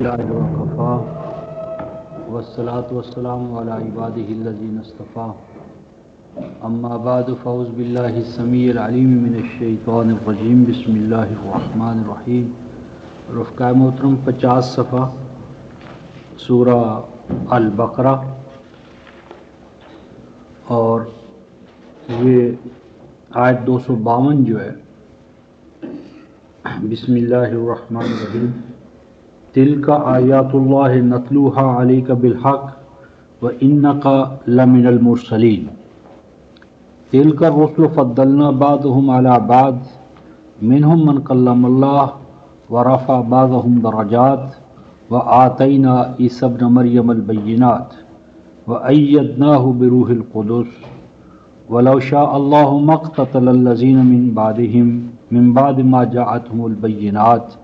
اللہ وکفا والصلاة والسلام علی عبادہ الذین اصطفى اما بعد فاعوذ باللہ السمیع العلیم من الشیطان الرجیم بسم اللہ الرحمن الرحیم۔ رفقۂ محترم 50 صفحہ سورہ البقرہ، اور یہ آیت 252 جو ہے، بسم اللہ الرحمن الرحیم، تلک آیات اللہ نتلوها علیک بالحق وانک لمن المرسلین، تلک الرسل فضلنا بعضهم علی بعض منهم من کلم اللہ ورفع بعضهم درجات وآتینا عیسی ابن مریم البینات وأیدناه بروح القدس ولو شاء اللہ ما اقتتل الذین من بعد ما جاءتهم البینات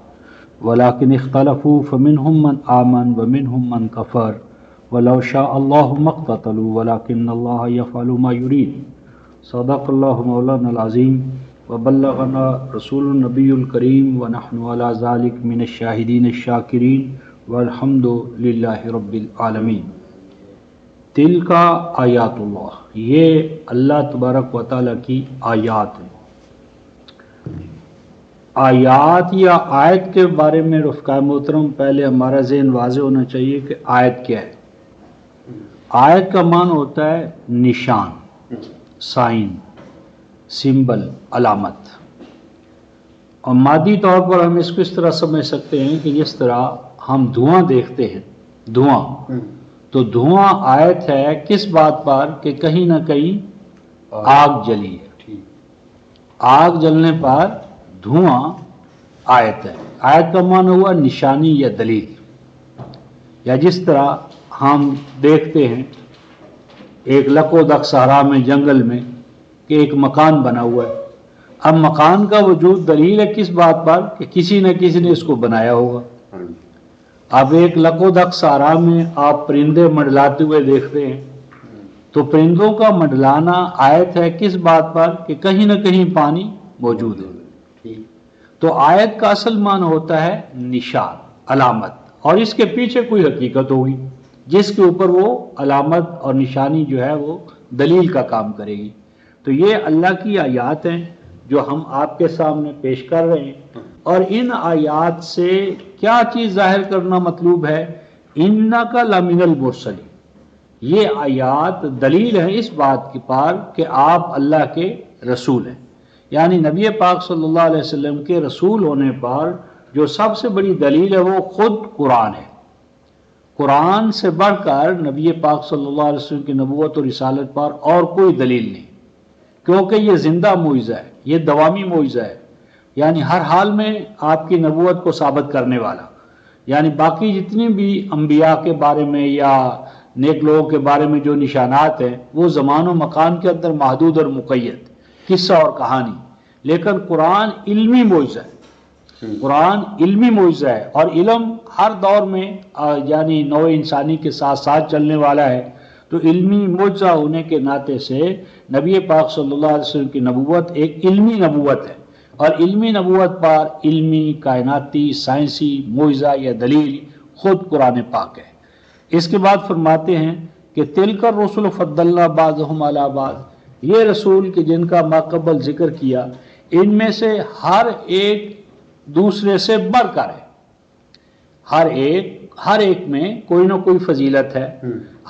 ولكن اختلفوا فمنهم من آمن ومنهم من كفر ولو شاء الله ما اقتتلوا ولكن الله يفعل ما يريد۔ صدق الله مولانا العظیم وبلغنا رسول النبی الکریم ونحن على ذلك من الشاہدین الشاکرین والحمد للہ رب العالمین۔ تلک آیات اللہ، یہ اللہ تبارک و تعالیٰ کی آیات ہیں۔ آیات یا آیت کے بارے میں رفقائے محترم پہلے ہمارا ذہن واضح ہونا چاہیے کہ آیت کیا ہے۔ آیت کا معنی ہوتا ہے نشان، سائن، سمبل، علامت، اور مادی طور پر ہم اس کو اس طرح سمجھ سکتے ہیں کہ جس طرح ہم دھواں دیکھتے ہیں، دھواں، تو دھواں آیت ہے کس بات پر کہ کہیں نہ کہیں آگ جلی ہے، آگ جلنے پر دھواں آیت ہے۔ آیت کا معنی ہوا نشانی یا دلیل، یا جس طرح ہم دیکھتے ہیں ایک لکو دک صحرا میں، جنگل میں، کہ ایک مکان بنا ہوا ہے۔ اب مکان کا وجود دلیل ہے کس بات پر کہ کسی نہ کسی نے اس کو بنایا ہوگا۔ اب ایک لکو دک صحرا میں آپ پرندے منڈلاتے ہوئے دیکھتے ہیں، تو پرندوں کا منڈلانا آیت ہے کس بات پر کہ کہیں نہ کہیں پانی موجود ہے۔ تو آیت کا اصل معنی ہوتا ہے نشان، علامت، اور اس کے پیچھے کوئی حقیقت ہوگی جس کے اوپر وہ علامت اور نشانی جو ہے وہ دلیل کا کام کرے گی۔ تو یہ اللہ کی آیات ہیں جو ہم آپ کے سامنے پیش کر رہے ہیں، اور ان آیات سے کیا چیز ظاہر کرنا مطلوب ہے؟ انک لمن المرسلین، یہ آیات دلیل ہے اس بات کی پر کہ آپ اللہ کے رسول ہیں، یعنی نبی پاک صلی اللہ علیہ وسلم کے رسول ہونے پر جو سب سے بڑی دلیل ہے وہ خود قرآن ہے۔ قرآن سے بڑھ کر نبی پاک صلی اللہ علیہ وسلم کی نبوت اور رسالت پر اور کوئی دلیل نہیں، کیونکہ یہ زندہ معجزہ ہے، یہ دوامی معجزہ ہے، یعنی ہر حال میں آپ کی نبوت کو ثابت کرنے والا۔ یعنی باقی جتنی بھی انبیاء کے بارے میں یا نیک لوگوں کے بارے میں جو نشانات ہیں وہ زمان و مکان کے اندر محدود اور مقید، قصہ اور کہانی، لیکن قرآن علمی معجزہ ہے، قرآن علمی معجزہ ہے، اور علم ہر دور میں یعنی نوع انسانی کے ساتھ ساتھ چلنے والا ہے۔ تو علمی معجزہ ہونے کے ناطے سے نبی پاک صلی اللہ علیہ وسلم کی نبوت ایک علمی نبوت ہے، اور علمی نبوت پر علمی، کائناتی، سائنسی معجزہ یا دلیل خود قرآن پاک ہے۔ اس کے بعد فرماتے ہیں کہ تلک الرسل فضلنا بعضهم علی بعض، یہ رسول کہ جن کا ماقبل ذکر کیا، ان میں سے ہر ایک دوسرے سے بڑھ کر ہے، ہر ایک میں کوئی نہ کوئی فضیلت ہے،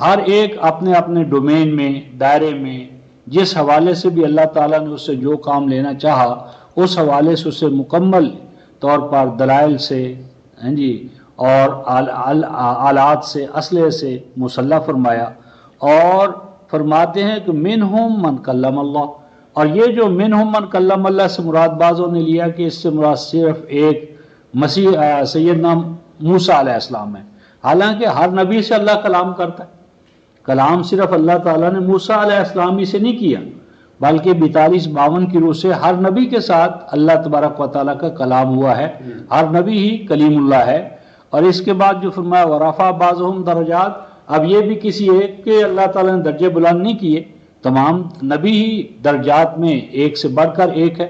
ہر ایک اپنے اپنے ڈومین میں، دائرے میں، جس حوالے سے بھی اللہ تعالیٰ نے اس سے جو کام لینا چاہا اس حوالے سے اسے مکمل طور پر دلائل سے اور آلات سے، اسلحے سے مسلح فرمایا، اور فرماتے ہیں کہ منہم من کلم اللہ، اور یہ جو منہم من کلم اللہ سے مراد بعضوں نے لیا کہ اس سے مراد صرف ایک مسیح سیدنا موسیٰ علیہ السلام ہے، حالانکہ ہر نبی سے اللہ کلام کرتا ہے۔ کلام صرف اللہ تعالیٰ نے موسیٰ علیہ السلام ہی سے نہیں کیا، بلکہ 42-52 کی روح سے ہر نبی کے ساتھ اللہ تبارک و تعالیٰ کا کلام ہوا ہے، ہر نبی ہی کلیم اللہ ہے۔ اور اس کے بعد جو فرمایا ورفع بعضهم درجات، اب یہ بھی کسی ایک کے اللہ تعالیٰ نے درجے بلند نہیں کیے، تمام نبی ہی درجات میں ایک سے بڑھ کر ایک ہے۔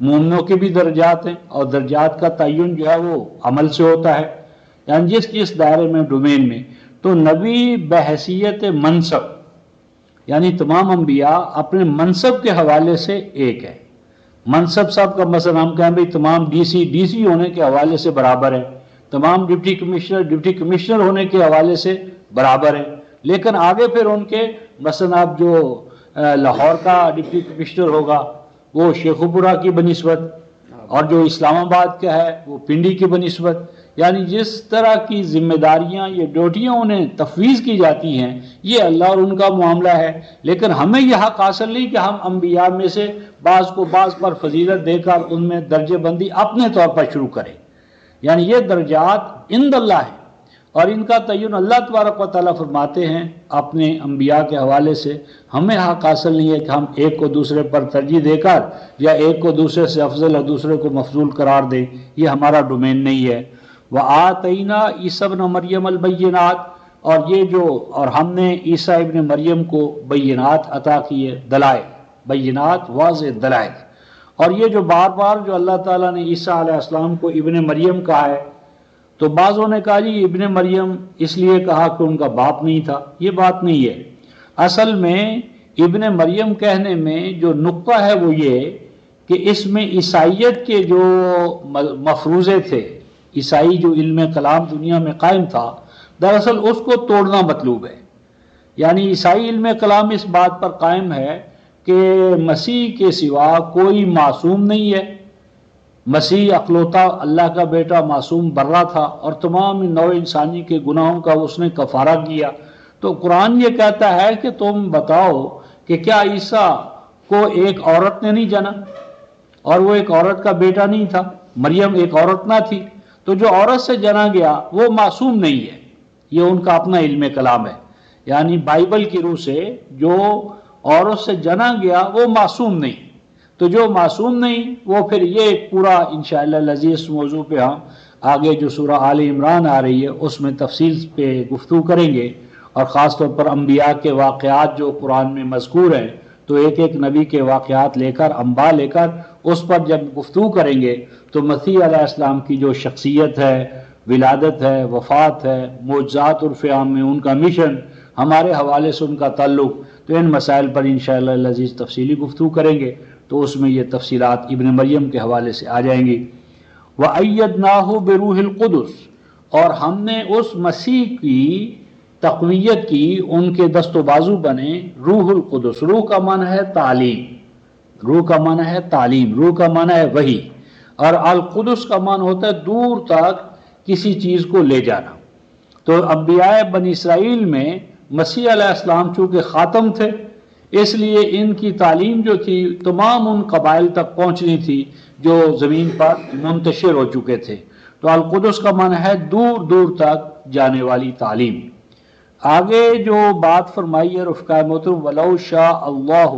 مومنوں کے بھی درجات ہیں، اور درجات کا تعین جو ہے وہ عمل سے ہوتا ہے، یعنی جس دائرے میں ڈومین میں، تو نبی بحیثیت منصب، یعنی تمام انبیاء اپنے منصب کے حوالے سے ایک ہے۔ منصب صاحب کا مثلا ہم کہیں بھائی تمام ڈی سی ہونے کے حوالے سے برابر ہے، تمام ڈپٹی کمشنر ہونے کے حوالے سے برابر ہے، لیکن آگے پھر ان کے مثلا اب جو لاہور کا ڈپٹی کمشنر ہوگا وہ شیخوپورہ کی بنسبت، اور جو اسلام آباد کا ہے وہ پنڈی کی بنسبت، یعنی جس طرح کی ذمہ داریاں یہ ڈیوٹیاں انہیں تفویض کی جاتی ہیں یہ اللہ اور ان کا معاملہ ہے، لیکن ہمیں یہ حق حاصل نہیں کہ ہم انبیاء میں سے بعض کو بعض پر فضیلت دے کر ان میں درجہ بندی اپنے طور پر شروع کریں، یعنی یہ درجات عند اللہ ہیں، اور ان کا تعین اللہ تبارک و تعالیٰ فرماتے ہیں اپنے انبیاء کے حوالے سے۔ ہمیں حق حاصل نہیں ہے کہ ہم ایک کو دوسرے پر ترجیح دے کر یا ایک کو دوسرے سے افضل اور دوسرے کو مفضول قرار دیں، یہ ہمارا ڈومین نہیں ہے۔ وَآتَيْنَا عِیسَىٰ ابْنَ مَرْیَمَ الْبَیِّنَاتِ، اور ہم نے عیسیٰ ابن مریم کو بینات عطا کیے، دلائل، بینات واضح دلائل۔ اور یہ جو بار بار جو اللہ تعالیٰ نے عیسیٰ علیہ السلام کو ابن مریم کہا ہے، تو بعضوں نے کہا جی ابن مریم اس لیے کہا کہ ان کا باپ نہیں تھا، یہ بات نہیں ہے۔ اصل میں ابن مریم کہنے میں جو نقطہ ہے وہ یہ کہ اس میں عیسائیت کے جو مفروضے تھے، عیسائی جو علم کلام دنیا میں قائم تھا، دراصل اس کو توڑنا مطلوب ہے۔ یعنی عیسائی علم کلام اس بات پر قائم ہے کہ مسیح کے سوا کوئی معصوم نہیں ہے، مسیح اقلوتا اللہ کا بیٹا معصوم برہ تھا، اور تمام نوع انسانی کے گناہوں کا اس نے کفارہ کیا۔ تو قرآن یہ کہتا ہے کہ تم بتاؤ کہ کیا عیسیٰ کو ایک عورت نے نہیں جنا، اور وہ ایک عورت کا بیٹا نہیں تھا، مریم ایک عورت نہ تھی، تو جو عورت سے جنا گیا وہ معصوم نہیں ہے، یہ ان کا اپنا علم کلام ہے۔ یعنی بائبل کی روح سے جو عورت سے جنا گیا وہ معصوم نہیں، تو جو معصوم نہیں وہ پھر یہ پورا انشاءاللہ لذیذ موضوع پہ ہم آگے جو سورہ آل عمران آ رہی ہے اس میں تفصیل پہ گفتگو کریں گے، اور خاص طور پر انبیاء کے واقعات جو قرآن میں مذکور ہیں، تو ایک ایک نبی کے واقعات لے کر، انباء لے کر اس پر جب گفتگو کریں گے تو مسیح علیہ السلام کی جو شخصیت ہے، ولادت ہے، وفات ہے، معجزات عرف عام میں ان کا مشن، ہمارے حوالے سے ان کا تعلق، تو ان مسائل پر انشاءاللہ العزیز تفصیلی گفتگو کریں گے، تو اس میں یہ تفصیلات ابن مریم کے حوالے سے آ جائیں گی۔ وَأَيَّدْنَاهُ بِرُوحِ الْقُدُسِ، اور ہم نے اس مسیح کی تقویت کی، ان کے دست و بازو بنے روح القدس۔ روح کا معنی ہے تعلیم، روح کا معنی ہے تعلیم، روح کا معنی ہے وحی، اور القدس کا معنی ہوتا ہے دور تک کسی چیز کو لے جانا۔ تو انبیاء بنی اسرائیل میں مسیح علیہ السلام چونکہ خاتم تھے، اس لیے ان کی تعلیم جو تھی تمام ان قبائل تک پہنچنی تھی جو زمین پر منتشر ہو چکے تھے۔ تو القدس کا معنی ہے دور دور تک جانے والی تعلیم۔ آگے جو بات فرمائی ہے رفقائے محترم، وَلَوْ شَاءَ اللَّهُ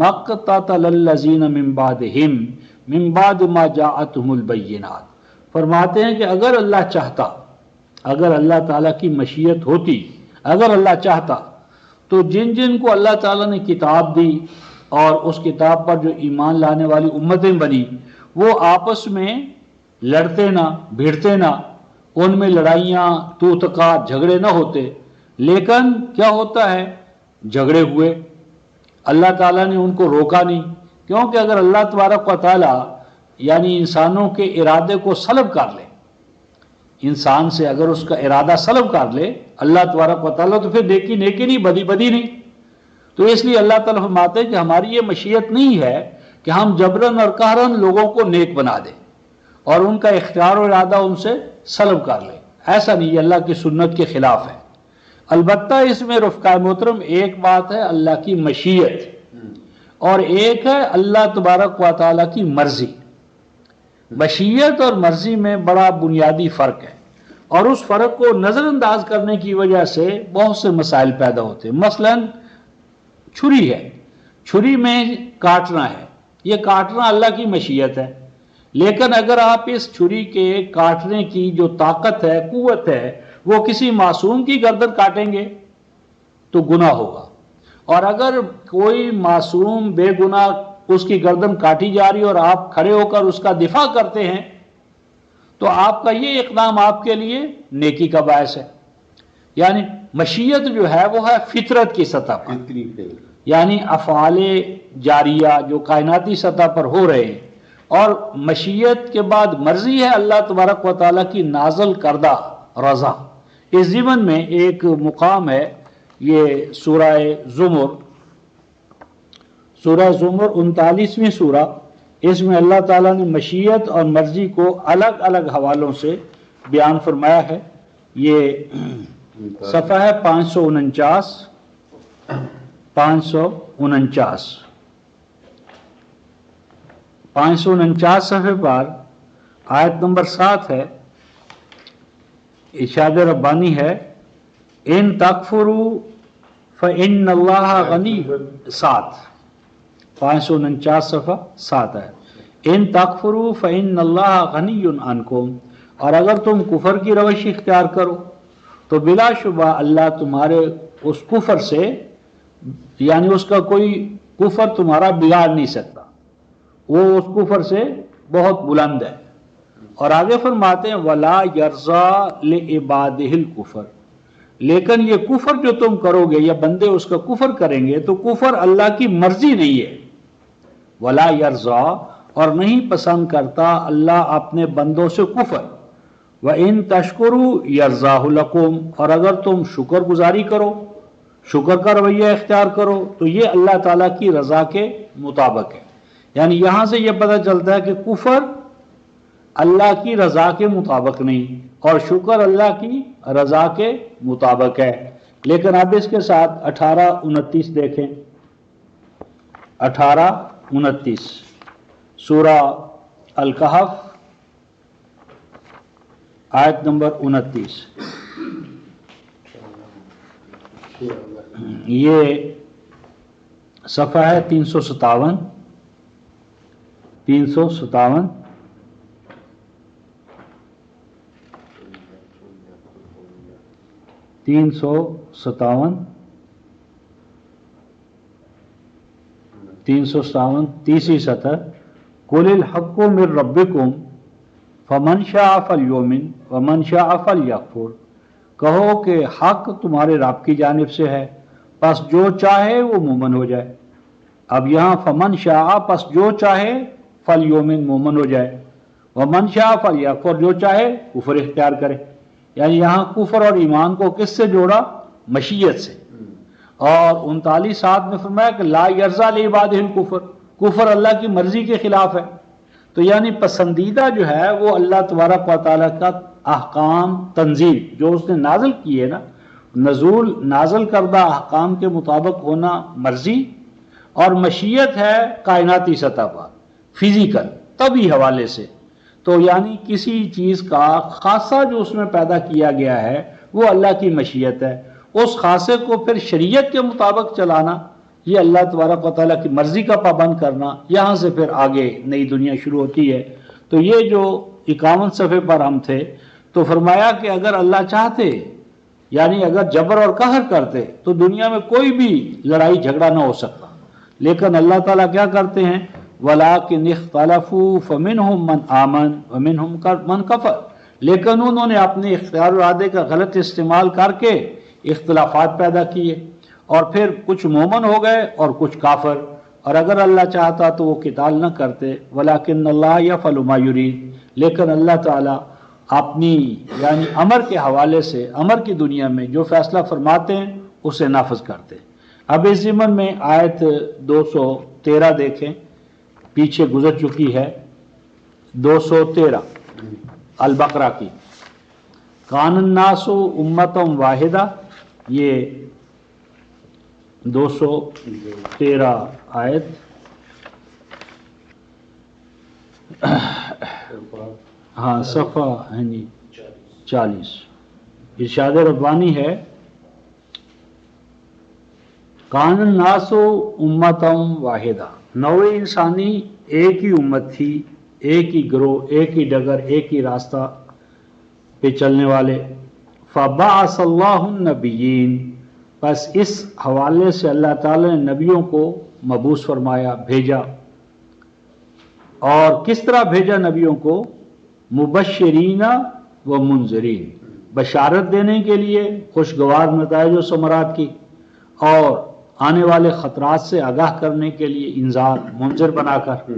مَقْتَتَلَ الَّذِينَ مِن بَعْدِهِمْ مِن بَعْدِ مَا جَاءَتْهُمُ الْبَيِّنَاتُ، فرماتے ہیں کہ اگر اللہ چاہتا، اگر اللہ تعالیٰ کی مشیت ہوتی، اگر اللہ چاہتا تو جن جن کو اللہ تعالیٰ نے کتاب دی اور اس کتاب پر جو ایمان لانے والی امتیں بنی، وہ آپس میں لڑتے نہ، بھیڑتے نہ، ان میں لڑائیاں، تو تکات، جھگڑے نہ ہوتے، لیکن کیا ہوتا ہے، جھگڑے ہوئے، اللہ تعالیٰ نے ان کو روکا نہیں، کیونکہ اگر اللہ تبارک و تعالیٰ یعنی انسانوں کے ارادے کو سلب کر لے، انسان سے اگر اس کا ارادہ سلب کر لے اللہ تبارک و تعالیٰ، تو پھر نیکی نیکی نہیں، بدی بدی نہیں۔ تو اس لیے اللہ تعالیٰ فرماتے ہیں کہ ہماری یہ مشیت نہیں ہے کہ ہم جبراً اور قہراً لوگوں کو نیک بنا دیں اور ان کا اختیار و ارادہ ان سے سلب کر لیں، ایسا نہیں، یہ اللہ کی سنت کے خلاف ہے۔ البتہ اس میں رفقائے محترم ایک بات ہے اللہ کی مشیت، اور ایک ہے اللہ تبارک و تعالیٰ کی مرضی۔ مشیت اور مرضی میں بڑا بنیادی فرق ہے، اور اس فرق کو نظر انداز کرنے کی وجہ سے بہت سے مسائل پیدا ہوتے ہیں۔ مثلا چھری ہے، چھری میں کاٹنا ہے، یہ کاٹنا اللہ کی مشیت ہے، لیکن اگر آپ اس چھری کے کاٹنے کی جو طاقت ہے، قوت ہے، وہ کسی معصوم کی گردن کاٹیں گے تو گناہ ہوگا، اور اگر کوئی معصوم بے گناہ اس کی گردن کاٹی جا رہی اور آپ کھڑے ہو کر اس کا دفاع کرتے ہیں تو آپ کا یہ اقدام آپ کے لیے نیکی کا باعث ہے. یعنی مشیت جو ہے وہ ہے فطرت کی سطح پر، یعنی افعال جاریہ جو کائناتی سطح پر ہو رہے ہیں، اور مشیت کے بعد مرضی ہے اللہ تبارک و تعالیٰ کی نازل کردہ رضا. اس ضمن میں ایک مقام ہے، یہ سورہ زمر 39ویں سورہ، اس میں اللہ تعالیٰ نے مشیت اور مرضی کو الگ الگ حوالوں سے بیان فرمایا ہے. یہ صفحہ ہے 549 صفحے پر آیت نمبر 7 ہے. ارشاد ربانی ہے ان تکفروا فإن اللہ غنی. 549 صفحہ 7 ہے. ان تکفروا فإن اللہ غنی عنکم، اور اگر تم کفر کی روش اختیار کرو تو بلا شبہ اللہ تمہارے اس کفر سے، یعنی اس کا کوئی کفر تمہارا بگاڑ نہیں سکتا، وہ اس کفر سے بہت بلند ہے. اور آگے فرماتے ہیں وَلَا يَرْضَىٰ لِعِبَادِهِ الْكُفْرَ، لیکن یہ کفر جو تم کرو گے یا بندے اس کا کفر کریں گے تو کفر اللہ کی مرضی نہیں ہے. وَلَا يَرْضَىٰ، اور نہیں پسند کرتا اللہ اپنے بندوں سے کفر. وَإِن تَشْكُرُوا يَرْضَاهُ لَكُمْ، اور اگر تم شکر گزاری کرو، شکر کا رویہ اختیار کرو تو یہ اللہ تعالیٰ کی رضا کے مطابق ہے. یعنی یہاں سے یہ پتہ چلتا ہے کہ کفر اللہ کی رضا کے مطابق نہیں اور شکر اللہ کی رضا کے مطابق ہے. لیکن اب اس کے ساتھ 18-29 دیکھیں. 18-29 سورہ الکہف آیت نمبر 29. یہ صفحہ ہے 357 تیسری سطر. قُلِ الْحَقُّ مِن رَبِّكُمْ فَمَنْ شَاءَ فَلْيُؤْمِنْ وَمَنْ شَاءَ فَلْيَكْفُرْ، کہو کہ حق تمہارے رب کی جانب سے ہے، پس جو چاہے وہ مومن ہو جائے. اب یہاں فمن شاء، پس جو چاہے فلیؤمن، مومن ہو جائے، ومن شاء فلیکفر، جو چاہے کفر اختیار کرے. یعنی یہاں کفر اور ایمان کو کس سے جوڑا؟ مشیت سے. اور 39 میں فرمایا کہ لا یرضیٰ لعبادہ الکفر، کفر اللہ کی مرضی کے خلاف ہے. تو یعنی پسندیدہ جو ہے وہ اللہ تبارک و تعالیٰ کا احکام تنزیل جو اس نے نازل کی ہے نا، نازل کردہ احکام کے مطابق ہونا مرضی، اور مشیت ہے کائناتی سطح پر فزیکل طبعی حوالے سے. تو یعنی کسی چیز کا خاصہ جو اس میں پیدا کیا گیا ہے وہ اللہ کی مشیت ہے، اس خاصے کو پھر شریعت کے مطابق چلانا یہ اللہ تبارک و تعالیٰ کی مرضی کا پابند کرنا. یہاں سے پھر آگے نئی دنیا شروع ہوتی ہے. تو یہ جو 51 صفحے پر ہم تھے تو فرمایا کہ اگر اللہ چاہتے، یعنی اگر جبر اور قہر کرتے تو دنیا میں کوئی بھی لڑائی جھگڑا نہ ہو سکتا. لیکن اللہ تعالیٰ کیا کرتے ہیں؟ وَلَٰكِنِ اخْتَلَفُوا فَمِنْهُمْ مَنْ آمَنَ وَمِنْهُمْ مَنْ كَفَرَ، لیکن انہوں نے اپنے اختیار و ارادے کا غلط استعمال کر کے اختلافات پیدا کیے، اور پھر کچھ مومن ہو گئے اور کچھ کافر. اور اگر اللہ چاہتا تو وہ قتال نہ کرتے. وَلَٰكِنَّ اللَّهَ يَفْعَلُ مَا يُرِيدُ، لیکن اللہ تعالیٰ اپنی یعنی امر کے حوالے سے، امر کی دنیا میں جو فیصلہ فرماتے ہیں اسے نافذ کرتے ہیں. اب اس ضمن میں آیت 213 دیکھیں، پیچھے گزر چکی ہے. 213 البقرہ کی. کان الناس امۃ واحدہ، یہ 213 آیت. ہاں صفحہ ہے جی 40. ارشاد ربانی ہے کان الناس امۃ واحدہ، نوع انسانی ایک ہی امت تھی، ایک ہی گروہ، ایک ہی ڈگر، ایک ہی راستہ پہ چلنے والے. فبعث اللہ النبیین، بس اس حوالے سے اللہ تعالی نے نبیوں کو مبعوث فرمایا، بھیجا. اور کس طرح بھیجا نبیوں کو؟ مبشرین و منذرین، بشارت دینے کے لیے، خوشگوار نتائج و ثمرات کی، اور آنے والے خطرات سے آگاہ کرنے کے لیے انذار، منذر بنا کر۔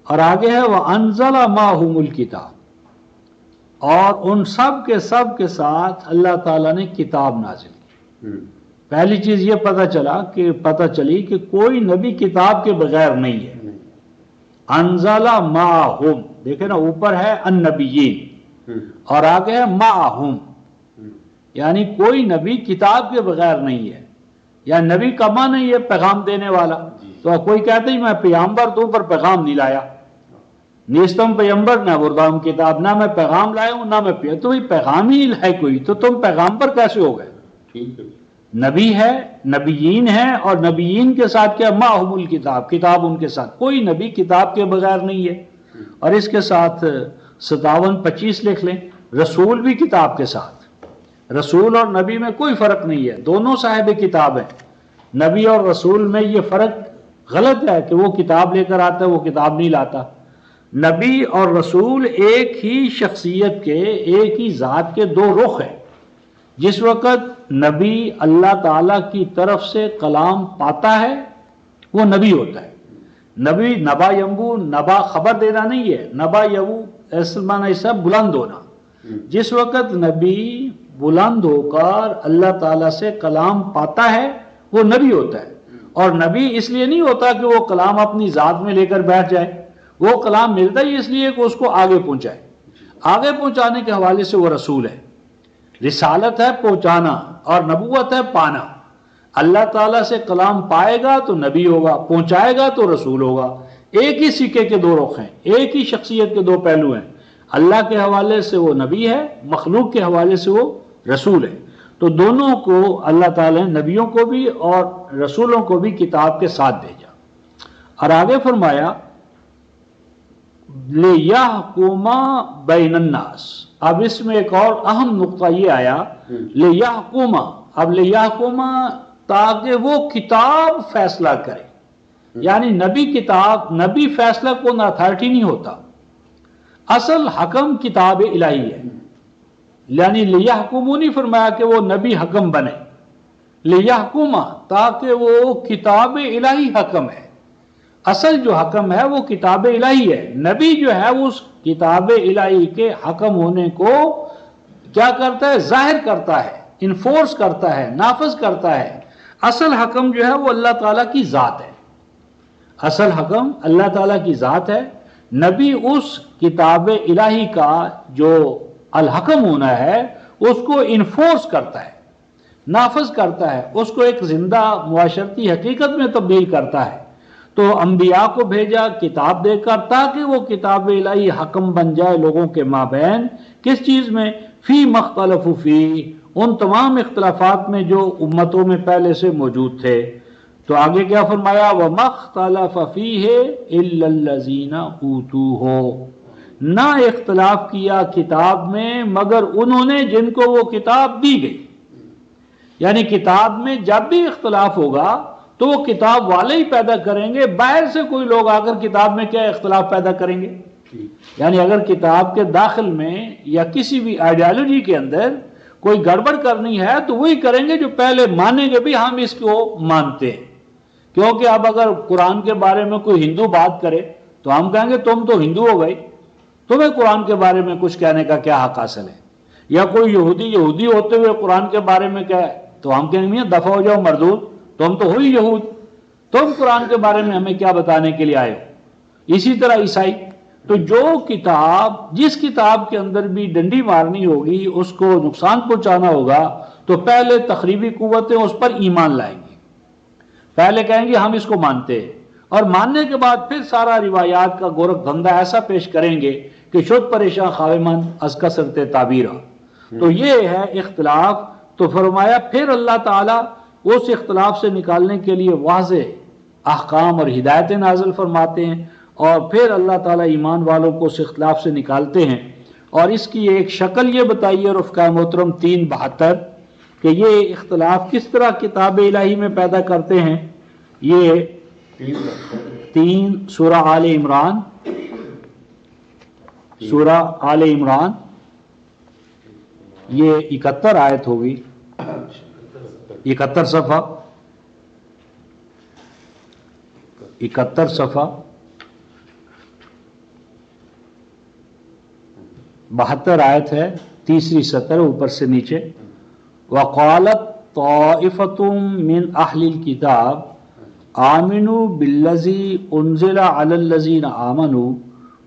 اور آگے ہے وَأَنزَلَ مَعَهُمُ الْكِتَابَ، اور ان سب کے ساتھ اللہ تعالیٰ نے کتاب نازل کی۔ پہلی چیز یہ پتہ چلی کہ کوئی نبی کتاب کے بغیر نہیں ہے۔ انزل معہم، دیکھیں نا، اوپر ہے النبیین اور آگے ہے معہم، یعنی کوئی نبی کتاب کے بغیر نہیں ہے، یا نبی کا معنی نہیں ہے پیغام دینے والا۔ تو کوئی کہتا ہی میں پیغمبر تو پر پیغام نہیں لایا، نیستم پیغمبر نہ بردام کتاب، نہ میں پیغام لایا ہوں نہ میں تو پیغام ہی ہے کوئی، تو تم پیغامبر کیسے ہو گئے؟ نبی ہے، نبیین ہے، اور نبیین کے ساتھ کیا؟ معہم الکتاب، کتاب ان کے ساتھ۔ کوئی نبی کتاب کے بغیر نہیں ہے۔ اور اس کے ساتھ 57-25 لکھ لیں، رسول بھی کتاب کے ساتھ۔ رسول اور نبی میں کوئی فرق نہیں ہے، دونوں صاحب کتاب ہیں۔ نبی اور رسول میں یہ فرق غلط ہے کہ وہ کتاب لے کر آتا ہے، وہ کتاب نہیں لاتا۔ نبی اور رسول ایک ہی شخصیت کے، ایک ہی ذات کے دو رخ ہیں۔ جس وقت نبی اللہ تعالیٰ کی طرف سے کلام پاتا ہے وہ نبی ہوتا ہے۔ نبی نبا ینبو، نبا خبر دینا نہیں ہے، نبا یبو اصل معنی اس سے بلند ہونا۔ جس وقت نبی بلند ہو کر اللہ تعالیٰ سے کلام پاتا ہے وہ نبی ہوتا ہے۔ اور نبی اس لیے نہیں ہوتا کہ وہ کلام اپنی ذات میں لے کر بیٹھ جائے، وہ کلام ملتا ہی اس لیے کہ اس کو آگے پہنچائے۔ آگے پہنچانے کے حوالے سے وہ رسول ہے۔ رسالت ہے پہنچانا اور نبوت ہے پانا۔ اللہ تعالیٰ سے کلام پائے گا تو نبی ہوگا، پہنچائے گا تو رسول ہوگا۔ ایک ہی سکے کے دو رخ ہیں، ایک ہی شخصیت کے دو پہلو ہیں۔ اللہ کے حوالے سے وہ نبی ہے، مخلوق کے حوالے سے وہ رسول ہے۔ تو دونوں کو اللہ تعالیٰ نے، نبیوں کو بھی اور رسولوں کو بھی کتاب کے ساتھ بھیجا۔ اور آگے فرمایا لِيَحْكُمَ بَيْنَ النَّاسِ۔ اب اس میں ایک اور اہم نقطہ یہ آیا، لِيَحْكُمَ، اب لِيَحْكُمَ تاکہ وہ کتاب فیصلہ کرے۔ یعنی نبی فیصلہ کون اتھارٹی نہیں ہوتا، اصل حکم کتاب الہی ہے۔ یعنی لِيَحْكُمُ نہیں فرمایا کہ وہ نبی حکم بنے، لِيَحْكُمَ تاکہ وہ کتاب الہی حکم ہے۔ اصل جو حکم ہے وہ کتاب الہی ہے۔ نبی جو ہے وہ اس کتاب الہی کے حکم ہونے کو کیا کرتا ہے؟ ظاہر کرتا ہے، انفورس کرتا ہے، نافذ کرتا ہے۔ اصل حکم جو ہے وہ اللہ تعالیٰ کی ذات ہے۔ اصل حکم اللہ تعالیٰ کی ذات ہے۔ نبی اس کتاب الہی کا جو الحکم ہونا ہے اس کو انفورس کرتا ہے، نافذ کرتا ہے، اس کو ایک زندہ معاشرتی حقیقت میں تبدیل کرتا ہے۔ تو انبیاء کو بھیجا کتاب دے کر تاکہ وہ کتاب الہی حکم بن جائے لوگوں کے مابین۔ کس چیز میں؟ فی مختلف فی، ان تمام اختلافات میں جو امتوں میں پہلے سے موجود تھے۔ تو آگے کیا فرمایا؟ وَمَا اخْتَلَفَ فِيهِ إِلَّا الَّذِينَ أُوتُوهُ، نہ اختلاف کیا کتاب میں مگر انہوں نے جن کو وہ کتاب دی گئی۔ یعنی کتاب میں جب بھی اختلاف ہوگا تو وہ کتاب والے ہی پیدا کریں گے، باہر سے کوئی لوگ آ کر کتاب میں کیا اختلاف پیدا کریں گے؟ یعنی اگر کتاب کے داخل میں یا کسی بھی آئیڈیالوجی کے اندر کوئی گڑبڑ کرنی ہے تو وہی کریں گے جو پہلے مانیں گے بھی ہم اس کو مانتے ہیں۔ کیونکہ اب اگر قرآن کے بارے میں کوئی ہندو بات کرے تو ہم کہیں گے تم تو ہندو ہو گئے، تمہیں قرآن کے بارے میں کچھ کہنے کا کیا حق حاصل ہے؟ یا کوئی یہودی ہوتے ہوئے قرآن کے بارے میں کہے تو ہم کہیں گے دفع ہو جاؤ مردود، تم تو ہوئی یہود، تم قرآن کے بارے میں ہمیں کیا بتانے کے لیے آئے ہو؟ اسی طرح عیسائی۔ تو جو کتاب، جس کتاب کے اندر بھی ڈنڈی مارنی ہوگی، اس کو نقصان پہنچانا ہوگا، تو پہلے تخریبی قوتیں اس پر ایمان لائیں گی، پہلے کہیں گے ہم اس کو مانتے ہیں، اور ماننے کے بعد پھر سارا روایات کا گورکھ دھندا ایسا پیش کریں گے کہ شد پریشان خاوے از کثرت تعبیرہ۔ تو یہ ہے اختلاف۔ تو فرمایا پھر اللہ تعالیٰ اس اختلاف سے نکالنے کے لیے واضح احکام اور ہدایتیں نازل فرماتے ہیں، اور پھر اللہ تعالیٰ ایمان والوں کو اس اختلاف سے نکالتے ہیں۔ اور اس کی ایک شکل یہ بتائیے رفقا محترم 372 کہ یہ اختلاف کس طرح کتاب الہی میں پیدا کرتے ہیں۔ یہ 3 سورہ آل عمران سورہ آل عمران، یہ 71 آیت ہوگی، 71 صفحہ، 71 صفحہ، 72 آیت ہے، تیسری سطر اوپر سے نیچے۔ وقالت طائفۃ من اہل الکتاب آمنوا بالذی انزل علی الذین آمنوا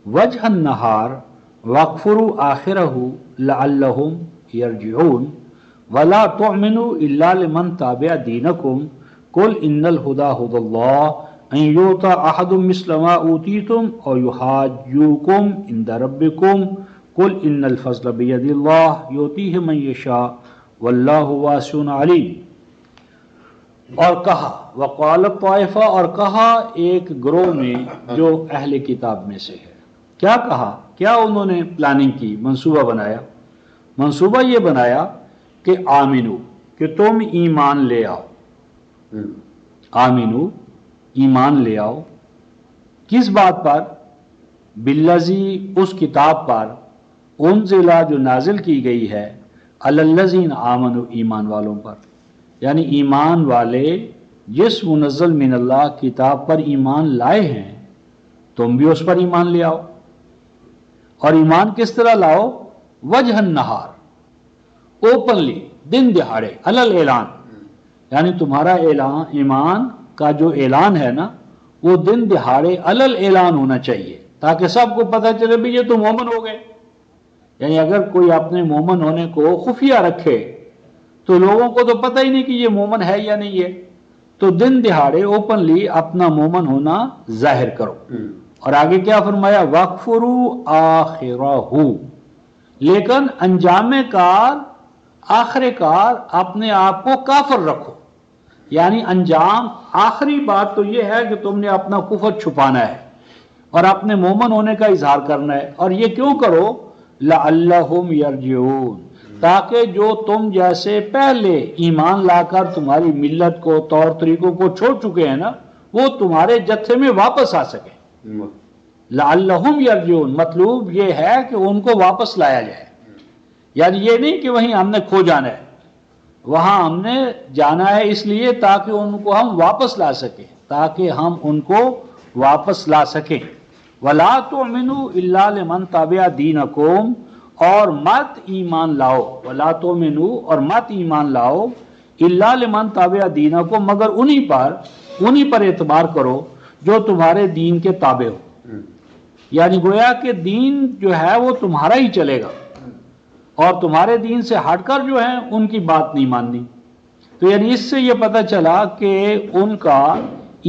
وجہ النہار واکفروا آخرہ لعلہم یرجعون ولا تؤمنوا الا لمن تابع دینکم قل ان الہدی ھدی اللہ ان یؤتی احد مثل ما اوتیتم او یحاجوکم عند ربکم قل ان الفضل بید اللہ یؤتیہ من یشاء واللہ واسع علیم۔ اور کہا وقالت طائفہ، اور کہا ایک گروہ میں جو اہل کتاب میں سے ہے، کیا کہا، کیا انہوں نے پلاننگ کی، منصوبہ بنایا؟ منصوبہ یہ بنایا کہ آمنو، کہ تم ایمان لے آؤ، آمنو ایمان لے آؤ، کس بات پر؟ بالذی اس کتاب پر، انزلہ جو نازل کی گئی ہے، علی الذین آمنوا ایمان والوں پر، یعنی ایمان والے جس منزل من اللہ کتاب پر ایمان لائے ہیں تم بھی اس پر ایمان لے آؤ۔ اور ایمان کس طرح لاؤ؟ وجہ النہار، اوپنلی، دن دہاڑے، علل اعلان، یعنی تمہارا اعلان، ایمان کا جو اعلان ہے نا، وہ دن دہاڑے علل اعلان ہونا چاہیے، تاکہ سب کو پتہ چلے بھی یہ تو مومن ہو گئے۔ یعنی اگر کوئی اپنے مومن ہونے کو خفیہ رکھے تو لوگوں کو تو پتہ ہی نہیں کہ یہ مومن ہے یا نہیں ہے، تو دن دہاڑے اوپنلی اپنا مومن ہونا ظاہر کرو۔ اور آگے کیا فرمایا؟ وَاکْفُرُوا آخِرَہُ، لیکن انجام کار، آخر کار اپنے آپ کو کافر رکھو، یعنی انجام، آخری بات تو یہ ہے کہ تم نے اپنا کفر چھپانا ہے اور اپنے مومن ہونے کا اظہار کرنا ہے۔ اور یہ کیوں کرو؟ لعلہم یرجعون، تاکہ جو تم جیسے پہلے ایمان لا کر تمہاری ملت کو، طور طریقوں کو چھوڑ چکے ہیں نا، وہ تمہارے جتھے میں واپس آ سکیں۔ لعلہم یرجعون مطلوب یہ ہے کہ ان کو واپس لایا جائے، یعنی یہ نہیں کہ وہیں ہم نے کھو جانا ہے، وہاں ہم نے جانا ہے اس لیے تاکہ ان کو ہم واپس لا سکیں، تاکہ ہم ان کو واپس لا سکیں۔ وَلَا تُؤْمِنُوا إِلَّا لِمَنْ تَبِعَ دِينَكُمْ، اور مت ایمان لاؤ، وَلَا تُؤْمِنُوا، اور مت ایمان لاؤ، إِلَّا لِمَنْ تَبِعَ دِينَكُمْ، مگر انہی پر اعتبار کرو جو تمہارے دین کے تابع ہو، یعنی گویا کہ دین جو ہے وہ تمہارا ہی چلے گا، اور تمہارے دین سے ہٹ کر جو ہیں ان کی بات نہیں ماننی۔ تو یعنی اس سے یہ پتہ چلا کہ ان کا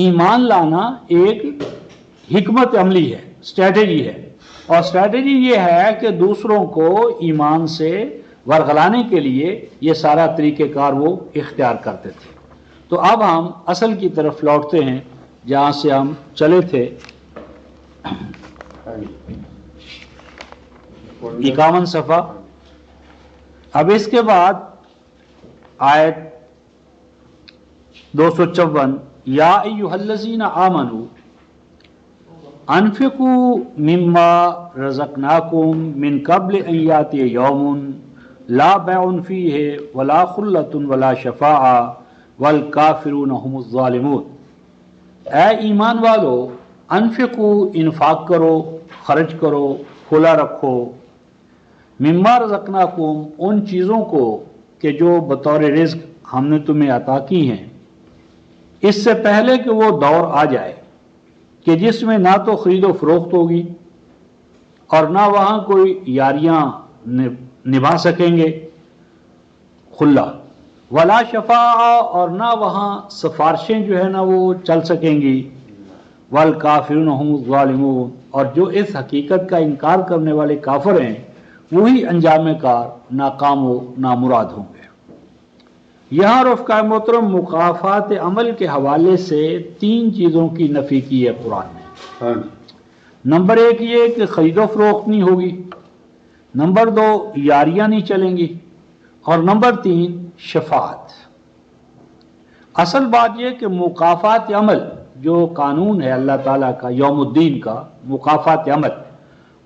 ایمان لانا ایک حکمت عملی ہے، اسٹریٹجی ہے، اور اسٹریٹجی یہ ہے کہ دوسروں کو ایمان سے ورغلانے کے لیے یہ سارا طریقہ کار وہ اختیار کرتے تھے۔ تو اب ہم اصل کی طرف لوٹتے ہیں جہاں سے ہم چلے تھے، 51 صفحہ۔ اب اس کے بعد آیت 254، یا ایھا الذین آمنوا انفقوا مما رزقناکم من قبل ان یاتی یوم لا بیع فیہ ولا خلۃ ولا شفاعۃ والکافرون هم الظالمون۔ اے ایمان والو، انفقوا، انفاق کرو، خرچ کرو، کھلا رکھو، مما رزقناکم، ان چیزوں کو کہ جو بطور رزق ہم نے تمہیں عطا کی ہیں، اس سے پہلے کہ وہ دور آ جائے کہ جس میں نہ تو خرید و فروخت ہوگی اور نہ وہاں کوئی یاریاں نبھا سکیں گے، خلا، ولا شفاعہ، اور نہ وہاں سفارشیں جو ہے نا وہ چل سکیں گی، والکافرون هم الظالمون، اور جو اس حقیقت کا انکار کرنے والے کافر ہیں وہی انجام کار، ناکام و نامراد ہوں گے۔ یہاں رفقائے محترم مکافات عمل کے حوالے سے 3 چیزوں کی نفی کی ہے قرآن نے۔ نمبر 1 یہ کہ خرید و فروخت نہیں ہوگی، نمبر 2 یاریاں نہیں چلیں گی، اور نمبر 3 شفاعت۔ اصل بات یہ کہ مکافات عمل جو قانون ہے اللہ تعالیٰ کا یوم الدین کا، مکافات عمل،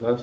10,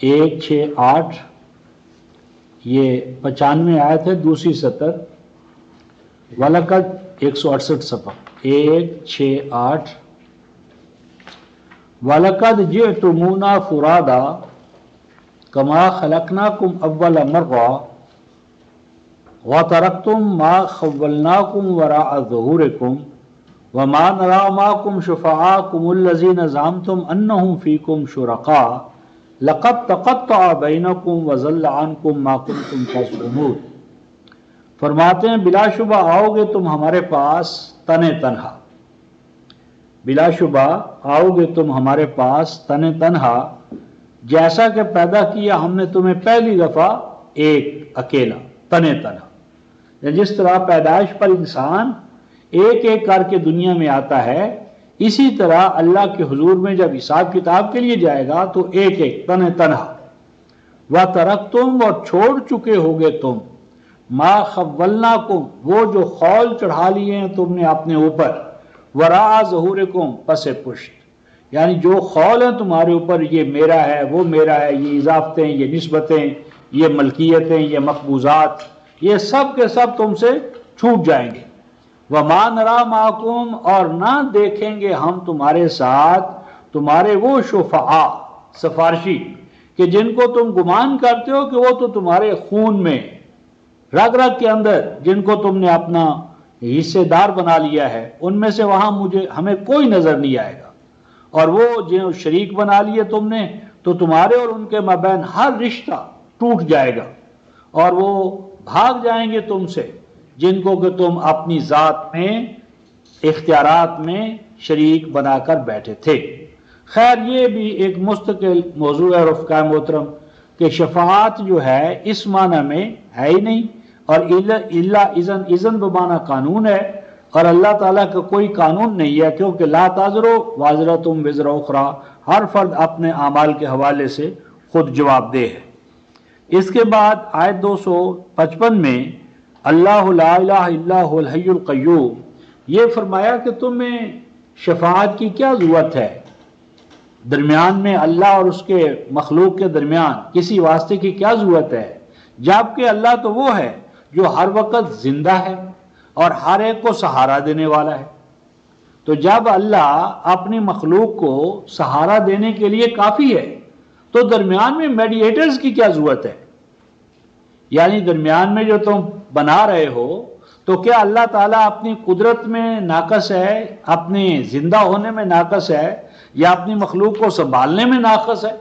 168 یہ 95 آیت ہے، دوسری سطر، وَلَقَدْ 168 صفحہ 168 وَلَقَدْ جِئْتُمُونَا فُرَادَا كَمَا خَلَقْنَاكُمْ أَوَّلَ مَرَّةٍ وَتَرَكْتُمْ مَا خَوَّلْنَاكُمْ وَرَاءَ ظُهُورِكُمْ وَمَا نَرَىٰ مَعَكُمْ شُفَعَاءَكُمُ الَّذِينَ زَعَمْتُمْ أَنَّهُمْ فِيكُمْ شُرَكَاءُ لَقَدْ تَقَطَّعَ بَيْنَكُمْ وَضَلَّ عَنْكُمْ مَا كُنْتُمْ تَزْعُمُونَ۔ فرماتے ہیں بلا شبہ آؤ گے تم ہمارے پاس تنے تنہا، بلا شبہ آؤ گے تم ہمارے پاس تنے تنہا، جیسا کہ پیدا کیا ہم نے تمہیں پہلی دفعہ ایک اکیلا تنے تنہا۔ جس طرح پیدائش پر انسان ایک ایک کر کے دنیا میں آتا ہے، اسی طرح اللہ کے حضور میں جب حساب کتاب کے لیے جائے گا تو ایک ایک تنے تنہا۔ وَتَرَكْتُمْ، اور چھوڑ چکے ہوگے تم، ما خولناکم، وہ جو خول چڑھا لیے ہیں تم نے اپنے اوپر، وراء ظہورکم، پس پشت، یعنی جو خول ہیں تمہارے اوپر، یہ میرا ہے وہ میرا ہے، یہ اضافتیں، یہ نسبتیں، یہ ملکیتیں، یہ مقبوضات، یہ سب کے سب تم سے چھوٹ جائیں گے۔ وَمَا نَرَىٰ مَعَكُمْ، اور نہ دیکھیں گے ہم تمہارے ساتھ تمہارے وہ شفعاء، سفارشی، کہ جن کو تم گمان کرتے ہو کہ وہ تو تمہارے خون میں، رگ رگ کے اندر، جن کو تم نے اپنا حصے دار بنا لیا ہے، ان میں سے وہاں ہمیں کوئی نظر نہیں آئے گا، اور وہ جو شریک بنا لیے تم نے تو تمہارے اور ان کے مابین ہر رشتہ ٹوٹ جائے گا، اور وہ بھاگ جائیں گے تم سے جن کو کہ تم اپنی ذات میں، اختیارات میں شریک بنا کر بیٹھے تھے۔ خیر یہ بھی ایک مستقل موضوع ہے رفقائے محترم کہ شفاعت جو ہے اس معنی میں ہے ہی نہیں، اور الا اذن بمعنی قانون ہے، اور اللہ تعالیٰ کا کوئی قانون نہیں ہے، کیونکہ لا تزر وازرۃ وزر اخری، ہر فرد اپنے اعمال کے حوالے سے خود جواب دہ ہے۔ اس کے بعد آیت 255 میں اللہ لا الہ الا هو الحی القیوم، یہ فرمایا کہ تمہیں شفاعت کی کیا ضرورت ہے، درمیان میں اللہ اور اس کے مخلوق کے درمیان کسی واسطے کی کیا ضرورت ہے، جبکہ اللہ تو وہ ہے جو ہر وقت زندہ ہے اور ہر ایک کو سہارا دینے والا ہے۔ تو جب اللہ اپنی مخلوق کو سہارا دینے کے لیے کافی ہے تو درمیان میں میڈیٹرز کی کیا ضرورت ہے؟ یعنی درمیان میں جو تم بنا رہے ہو تو کیا اللہ تعالیٰ اپنی قدرت میں ناقص ہے، اپنے زندہ ہونے میں ناقص ہے، یا اپنی مخلوق کو سنبھالنے میں ناقص ہے؟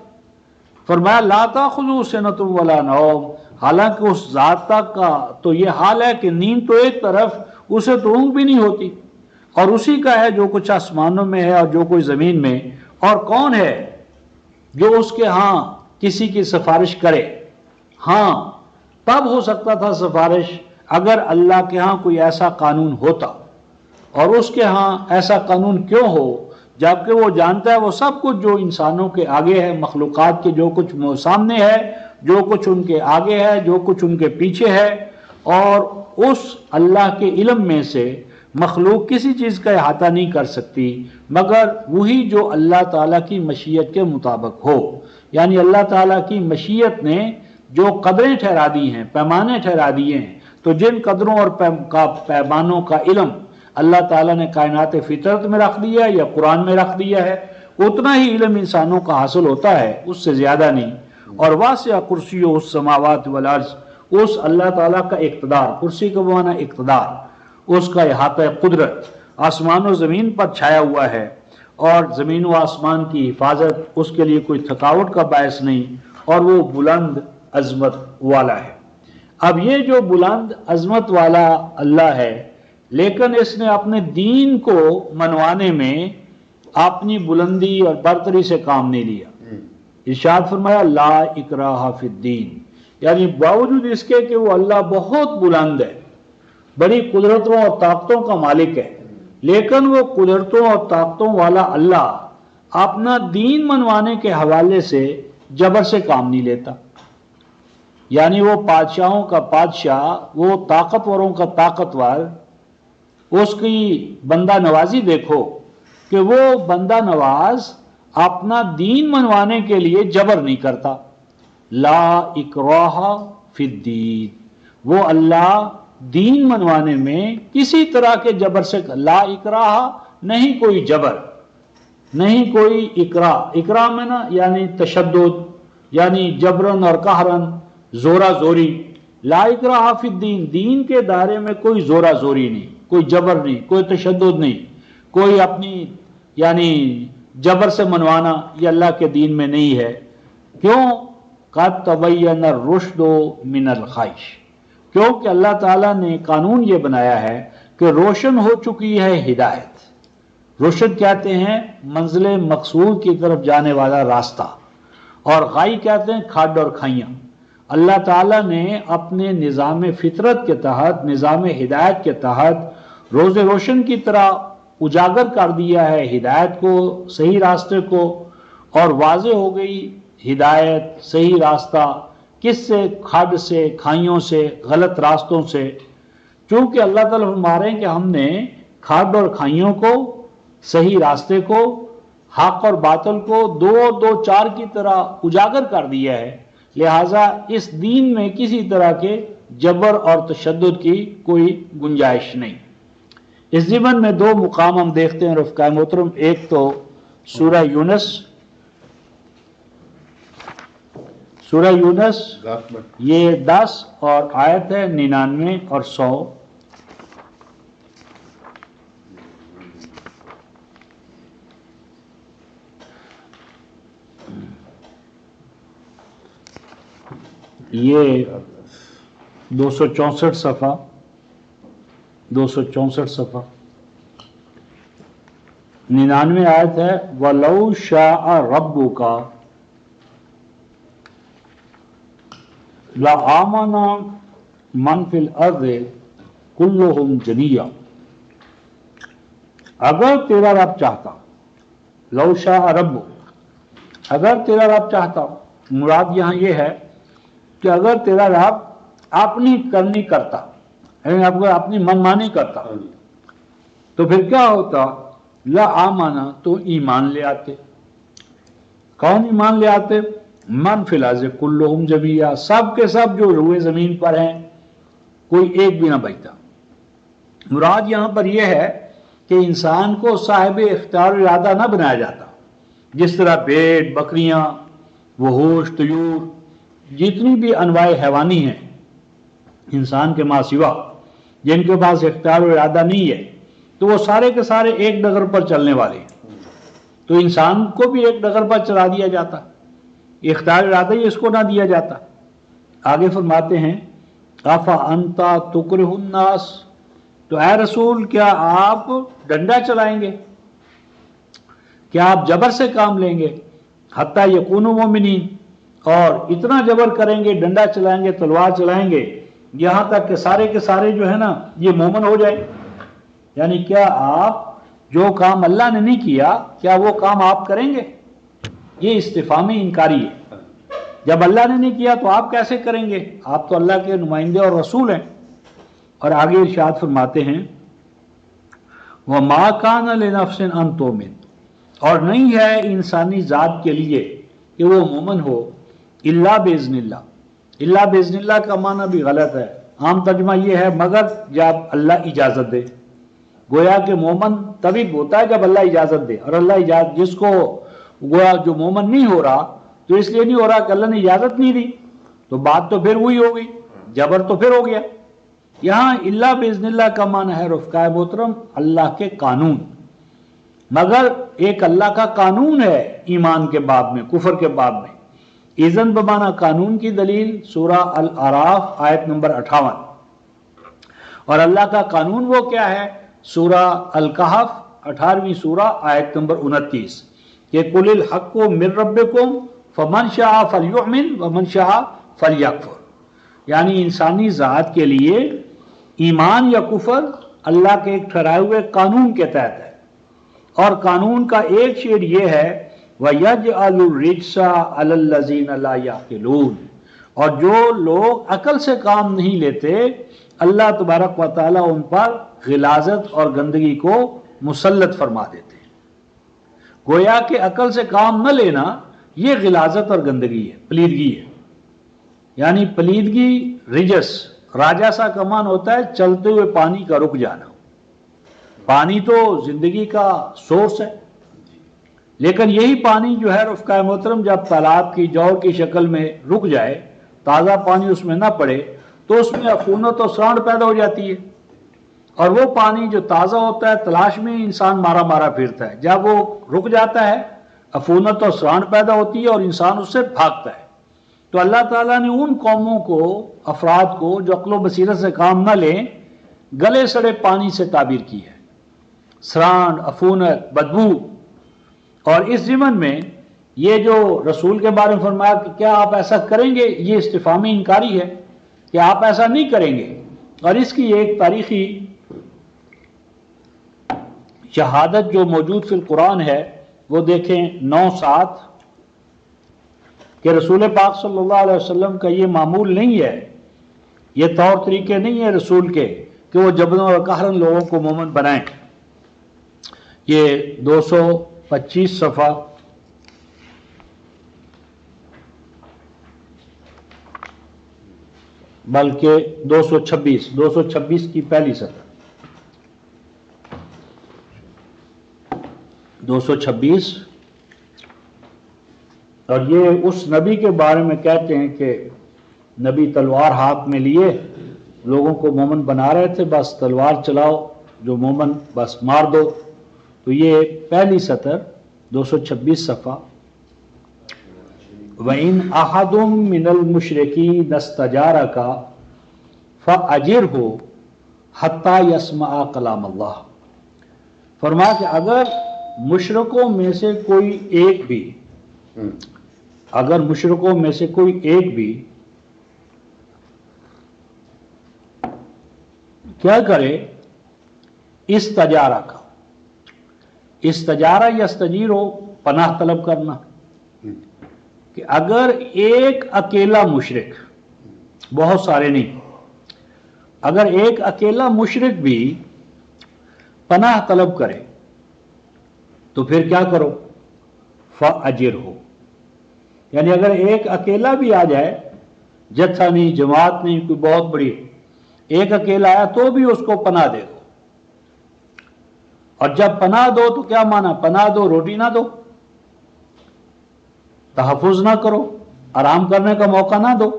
فرمایا لا تأخذہ سنۃ ولا نوم، حالانکہ اس ذات تک کا تو یہ حال ہے کہ نیند تو ایک طرف، اسے تو اونگ بھی نہیں ہوتی، اور اسی کا ہے جو کچھ آسمانوں میں ہے اور جو کچھ زمین میں، اور کون ہے جو اس کے ہاں کسی کی سفارش کرے؟ ہاں تب ہو سکتا تھا سفارش اگر اللہ کے ہاں کوئی ایسا قانون ہوتا، اور اس کے ہاں ایسا قانون کیوں ہو جبکہ وہ جانتا ہے وہ سب کچھ جو انسانوں کے آگے ہے، مخلوقات کے جو کچھ سامنے ہے، جو کچھ ان کے آگے ہے، جو کچھ ان کے پیچھے ہے، اور اس اللہ کے علم میں سے مخلوق کسی چیز کا احاطہ نہیں کر سکتی مگر وہی جو اللہ تعالیٰ کی مشیت کے مطابق ہو۔ یعنی اللہ تعالیٰ کی مشیت نے جو قدریں ٹھہرا دی ہیں، پیمانے ٹھہرا دیے ہیں، تو جن قدروں اور پیمانوں کا علم اللہ تعالیٰ نے کائنات فطرت میں رکھ دیا ہے یا قرآن میں رکھ دیا ہے، اتنا ہی علم انسانوں کا حاصل ہوتا ہے، اس سے زیادہ نہیں۔ اور واسع کرسی السماوات والارض، اس اللہ تعالیٰ کا اقتدار، کرسی کا معنی اقتدار، اس کا احاطہ قدرت آسمان و زمین پر چھایا ہوا ہے، اور زمین و آسمان کی حفاظت اس کے لیے کوئی تھکاوٹ کا باعث نہیں، اور وہ بلند عظمت والا ہے۔ اب یہ جو بلند عظمت والا اللہ ہے، لیکن اس نے اپنے دین کو منوانے میں اپنی بلندی اور برتری سے کام نہیں لیا۔ ارشاد فرمایا لا اکراہ فی الدین، یعنی باوجود اس کے کہ وہ اللہ بہت بلند ہے، بڑی قدرتوں اور طاقتوں کا مالک ہے، لیکن وہ قدرتوں اور طاقتوں والا اللہ اپنا دین منوانے کے حوالے سے جبر سے کام نہیں لیتا۔ یعنی وہ بادشاہوں کا بادشاہ، وہ طاقتوروں کا طاقتور، اس کی بندہ نوازی دیکھو کہ وہ بندہ نواز اپنا دین منوانے کے لیے جبر نہیں کرتا۔ لا اکراہ فی الدین، وہ اللہ دین منوانے میں کسی طرح کے جبر سے، لا اکراہ، نہیں کوئی جبر، نہیں کوئی اکراہ میں نا یعنی تشدد، یعنی جبرن اور قہرن، زورا زوری، لا اکراہ فی الدین، دین کے دائرے میں کوئی زورا زوری نہیں، کوئی جبر نہیں، کوئی تشدد نہیں، کوئی اپنی یعنی جبر سے منوانا، یہ اللہ کے دین میں نہیں ہے۔ کیوں؟ قد تبین الرشد من الخیش، کیونکہ اللہ تعالیٰ نے قانون یہ بنایا ہے کہ روشن ہو چکی ہے ہدایت۔ رشد کہتے ہیں منزل مقصود کی طرف جانے والا راستہ، اور غائی کہتے ہیں کھڈ اور کھائیاں۔ اللہ تعالیٰ نے اپنے نظام فطرت کے تحت، نظام ہدایت کے تحت روز روشن کی طرح اجاگر کر دیا ہے ہدایت کو، صحیح راستے کو، اور واضح ہو گئی ہدایت، صحیح راستہ کس سے؟ کھڈ سے، کھائیوں سے، غلط راستوں سے۔ چونکہ اللہ تعالیٰ فرما رہے ہیں کہ ہم نے کھڈ اور کھائیوں کو، صحیح راستے کو، حق اور باطل کو دو چار کی طرح اجاگر کر دیا ہے، لہٰذا اس دین میں کسی طرح کے جبر اور تشدد کی کوئی گنجائش نہیں۔ اس ضمن میں دو مقام ہم دیکھتے ہیں رفقائے محترم، ایک تو سورہ یونس، سورہ یونس یہ 10 اور آیت ہے 99 اور 100۔ یہ 264 صفحہ، 264 صفحہ 99 آیت ہے، وَلَوْ شَاءَ رَبُّكَ لَآمَنَ مَنْ فِي الْأَرْضِ كُلُّهُمْ جَمِيعًا، اگر تیرا رب چاہتا، لو شاء ربک، اگر تیرا رب چاہتا، مراد یہاں یہ ہے کہ اگر تیرا رب اپنی کرنی کرتا، یعنی اپنی منمانی کرتا، تو پھر کیا ہوتا؟ لا آمانا، تو ایمان لے آتے۔ کون ایمان لے آتے؟ من فی الارض کلہم جمیعا، سب کے سب جو روئے زمین پر ہیں، کوئی ایک بھی نہ بچتا۔ مراد یہاں پر یہ ہے کہ انسان کو صاحب اختیار و ارادہ نہ بنایا جاتا، جس طرح بھیڑ، بکریاں، وحوش، طیور، جتنی بھی انواع حیوانی ہیں انسان کے ماں سوا، جن کے پاس اختیار و ارادہ نہیں ہے، تو وہ سارے کے سارے ایک ڈگر پر چلنے والے ہیں، تو انسان کو بھی ایک ڈگر پر چلا دیا جاتا، اختیار ارادہ ہی اس کو نہ دیا جاتا۔ آگے فرماتے ہیں افانتا تکرہ الناس، تو اے رسول کیا آپ ڈنڈا چلائیں گے، کیا آپ جبر سے کام لیں گے؟ حتیٰ یکونوا مومنین، اور اتنا جبر کریں گے، ڈنڈا چلائیں گے، تلوار چلائیں گے، یہاں تک کہ سارے کے سارے جو ہے نا یہ مومن ہو جائے۔ یعنی کیا آپ جو کام اللہ نے نہیں کیا، کیا وہ کام آپ کریں گے؟ یہ استفہامی انکاری ہے، جب اللہ نے نہیں کیا تو آپ کیسے کریں گے؟ آپ تو اللہ کے نمائندے اور رسول ہیں۔ اور آگے ارشاد فرماتے ہیں وَمَا كَانَ لِنَفْسٍ أَن تُؤْمِنَ، اور نہیں ہے انسانی ذات کے لیے کہ وہ مومن ہو، الا باذن اللہ۔ الا باذن اللہ کا معنی بھی غلط ہے، عام ترجمہ یہ ہے مگر جب اللہ اجازت دے۔ گویا کہ مومن تبھی ہوتا ہے جب اللہ اجازت دے، اور اللہ اجازت، جس کو گویا جو مومن نہیں ہو رہا تو اس لیے نہیں ہو رہا کہ اللہ نے اجازت نہیں دی، تو بات تو پھر وہی ہو گئی، جبر تو پھر ہو گیا۔ یہاں الا باذن اللہ کا معنی ہے رفقائے محترم اللہ کے قانون، مگر ایک اللہ کا قانون ہے ایمان کے باب میں، کفر کے باب میں۔ اذن بمعنی قانون کی دلیل سورہ الاعراف آیت نمبر 58، اور اللہ کا قانون وہ کیا ہے؟ سورہ الکہف 18ویں سورہ آیت نمبر 29، کہ قل الحق من ربکم فمن شاء فلیؤمن ومن شاء فلیکفر، یعنی انسانی ذات کے لیے ایمان یا کفر اللہ کے ایک ٹھہرائے ہوئے قانون کے تحت ہے، اور قانون کا ایک شعر یہ ہے وَيَجْعَلُ الرِّجْسَ عَلَى الَّذِينَ لَا يَعْقِلُونَ، اور جو لوگ عقل سے کام نہیں لیتے اللہ تبارک و تعالیٰ ان پر غلاظت اور گندگی کو مسلط فرما دیتے ہیں۔ گویا کہ عقل سے کام نہ لینا یہ غلاظت اور گندگی ہے، پلیدگی ہے۔ یعنی پلیدگی رجس، راجاسا کا مان ہوتا ہے چلتے ہوئے پانی کا رک جانا. پانی تو زندگی کا سورس ہے، لیکن یہی پانی جو ہے رفقائے محترم جب تالاب کی جوڑ کی شکل میں رک جائے، تازہ پانی اس میں نہ پڑے تو اس میں عفونت اور سرانڈ پیدا ہو جاتی ہے. اور وہ پانی جو تازہ ہوتا ہے تلاش میں انسان مارا مارا پھرتا ہے. جب وہ رک جاتا ہے عفونت اور سرانڈ پیدا ہوتی ہے اور انسان اس سے بھاگتا ہے. تو اللہ تعالیٰ نے ان قوموں کو، افراد کو جو عقل و بصیرت سے کام نہ لیں، گلے سڑے پانی سے تعبیر کی ہے. سرانڈ، عفونت، بدبو. اور اس ضمن میں یہ جو رسول کے بارے میں فرمایا کہ کیا آپ ایسا کریں گے، یہ استفہامی انکاری ہے کہ آپ ایسا نہیں کریں گے. اور اس کی ایک تاریخی شہادت جو موجود فی القرآن ہے وہ دیکھیں 9:7 کہ رسول پاک صلی اللہ علیہ وسلم کا یہ معمول نہیں ہے، یہ طور طریقے نہیں ہیں رسول کے کہ وہ جبرن اور قہرن لوگوں کو مومن بنائیں. یہ 225 صفحہ بلکہ 226 کی پہلی سطر، 226. اور یہ اس نبی کے بارے میں کہتے ہیں کہ نبی تلوار ہاتھ میں لیے لوگوں کو مومن بنا رہے تھے، بس تلوار چلاؤ جو مومن بس مار دو. تو یہ پہلی سطر 226 صفحہ. وَإِنْ أَحَدٌ مِّنَ الْمُشْرِكِينَ اسْتَجَارَكَ فَأَجِرْهُ حَتَّى يَسْمَعَ كَلَامَ اللَّهِ. فرمایا کہ اگر مشرکوں میں سے کوئی ایک بھی، اگر مشرکوں میں سے کوئی ایک بھی کیا کرے، استجارہ کا، استجارہ یا استجیرو پناہ طلب کرنا، کہ اگر ایک اکیلا مشرک، بہت سارے نہیں، اگر ایک اکیلا مشرک بھی پناہ طلب کرے تو پھر کیا کرو، فَأَجِرْهُ. یعنی اگر ایک اکیلا بھی آ جائے، جتھا نہیں، جماعت نہیں، کوئی بہت بڑی، ایک اکیلا آیا تو بھی اس کو پناہ دے دو. اور جب پناہ دو تو کیا مانا، پناہ دو روٹی نہ دو، تحفظ نہ کرو، آرام کرنے کا موقع نہ دو.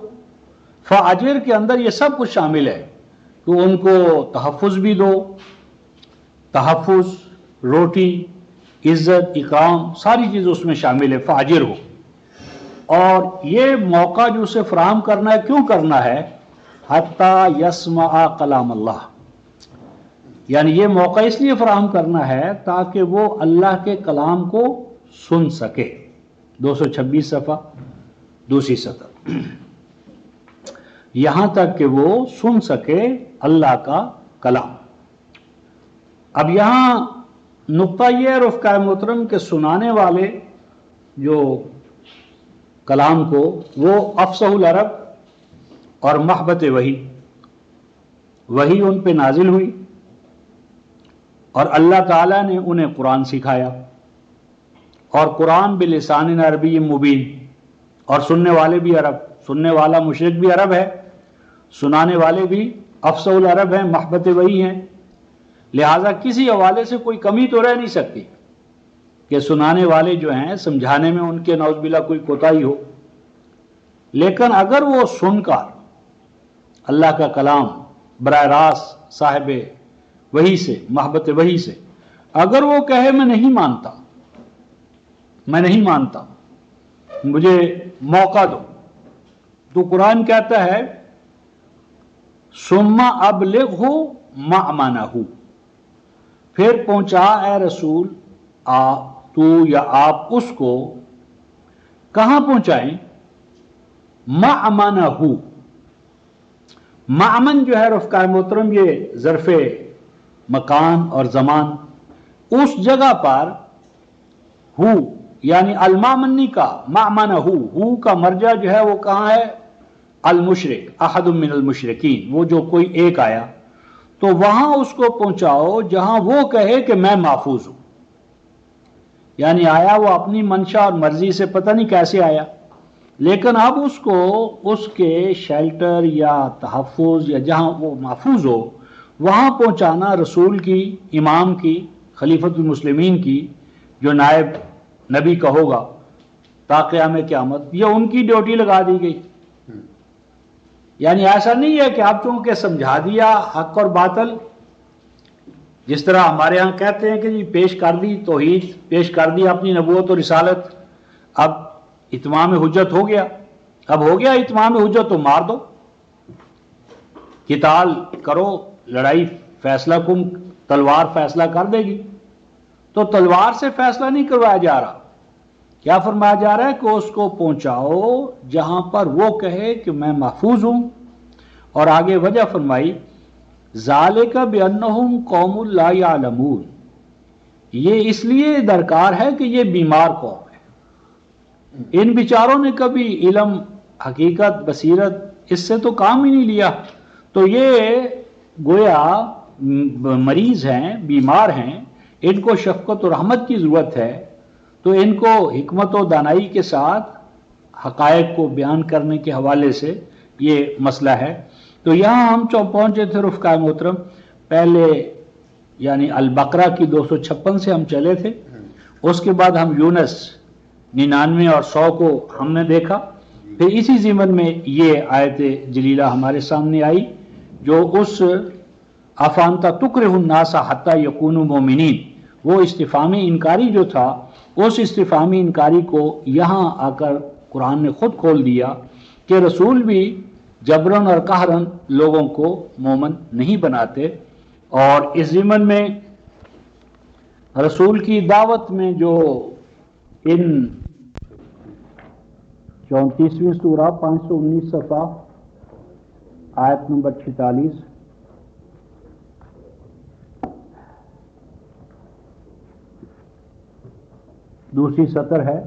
فاجر کے اندر یہ سب کچھ شامل ہے کہ ان کو تحفظ بھی دو، تحفظ، روٹی، عزت، اکرام، ساری چیز اس میں شامل ہے. فاجر ہو. اور یہ موقع جو اسے فراہم کرنا ہے، کیوں کرنا ہے، حتی یسمع کلام اللہ. یعنی یہ موقع اس لیے فراہم کرنا ہے تاکہ وہ اللہ کے کلام کو سن سکے. 226 صفحہ دوسری سطر. یہاں تک کہ وہ سن سکے اللہ کا کلام. اب یہاں نقطہ یہ ہے رفقائے محترم کہ سنانے والے جو کلام کو وہ افصح العرب اور محبت وحی ان پہ نازل ہوئی اور اللہ تعالیٰ نے انہیں قرآن سکھایا. اور قرآن بلسان عربی مبین، اور سننے والے بھی عرب، سننے والا مشرک بھی عرب ہے، سنانے والے بھی افصح العرب ہیں، محبت وحی ہیں. لہٰذا کسی حوالے سے کوئی کمی تو رہ نہیں سکتی کہ سنانے والے جو ہیں سمجھانے میں ان کے نعوذ باللہ کوئی کوتاہی ہو. لیکن اگر وہ سن کر اللہ کا کلام براہ راست صاحب وحی سے، محبت وحی سے، اگر وہ کہے میں نہیں مانتا، میں نہیں مانتا، مجھے موقع دو، تو قرآن کہتا ہے ثم ابلغہ مأمنہ، پھر پہنچا اے رسول تو یا آپ اس کو کہاں پہنچائیں، مأمنہ. مأمن جو ہے رفقائے محترم یہ ظرف مکان اور زمان، اس جگہ پر ہو، یعنی المامنی کا مأمنہ ہو کا مرجع جو ہے وہ کہاں ہے، المشرک، احد من المشرکین، وہ جو کوئی ایک آیا تو وہاں اس کو پہنچاؤ جہاں وہ کہے کہ میں محفوظ ہوں. یعنی آیا وہ اپنی منشا اور مرضی سے، پتہ نہیں کیسے آیا، لیکن اب اس کو اس کے شیلٹر یا تحفظ یا جہاں وہ محفوظ ہو وہاں پہنچانا رسول کی، امام کی، خلیفۃ المسلمین کی، جو نائب نبی کا ہوگا تا قیام قیامت، یہ ان کی ڈیوٹی لگا دی گئی۔ یعنی ایسا نہیں ہے کہ آپ چونکہ سمجھا دیا حق اور باطل، جس طرح ہمارے ہاں کہتے ہیں کہ جی پیش کر دی توحید، پیش کر دی اپنی نبوت اور رسالت، اب اتمام حجت ہو گیا، اب ہو گیا اتمام حجت تو مار دو، قتال کرو، لڑائی فیصلہ کن، تلوار فیصلہ کر دے گی۔ تو تلوار سے فیصلہ نہیں کروایا جا رہا، کیا فرمایا جا رہا ہے کہ اس کو پہنچاؤ جہاں پر وہ کہے کہ میں محفوظ ہوں۔ اور آگے وجہ فرمائی ذالک بانہم قوم لا یعلمون، یہ اس لیے درکار ہے کہ یہ بیمار قوم ہے، ان بیچاروں نے کبھی علم، حقیقت، بصیرت اس سے تو کام ہی نہیں لیا، تو یہ گویا مریض ہیں، بیمار ہیں، ان کو شفقت و رحمت کی ضرورت ہے، تو ان کو حکمت و دانائی کے ساتھ حقائق کو بیان کرنے کے حوالے سے یہ مسئلہ ہے۔ تو یہاں ہم پہنچے تھے رفقائے محترم، پہلے یعنی البقرہ کی 256 سے ہم چلے تھے، اس کے بعد ہم یونس 99 اور 100 کو ہم نے دیکھا، پھر اسی ضمن میں یہ آیت جلیلہ ہمارے سامنے آئی جو اس افانتا تکرہ الناس حتی یکونوا مومنین، وہ استفہامی انکاری جو تھا، اس استفہامی انکاری کو یہاں آ کر قرآن نے خود کھول دیا کہ رسول بھی جبرن اور قہرن لوگوں کو مومن نہیں بناتے۔ اور اس ضمن میں رسول کی دعوت میں جو ان 34ویں سورہ 519 صفحہ آیت نمبر 46 دوسری سطر ہے،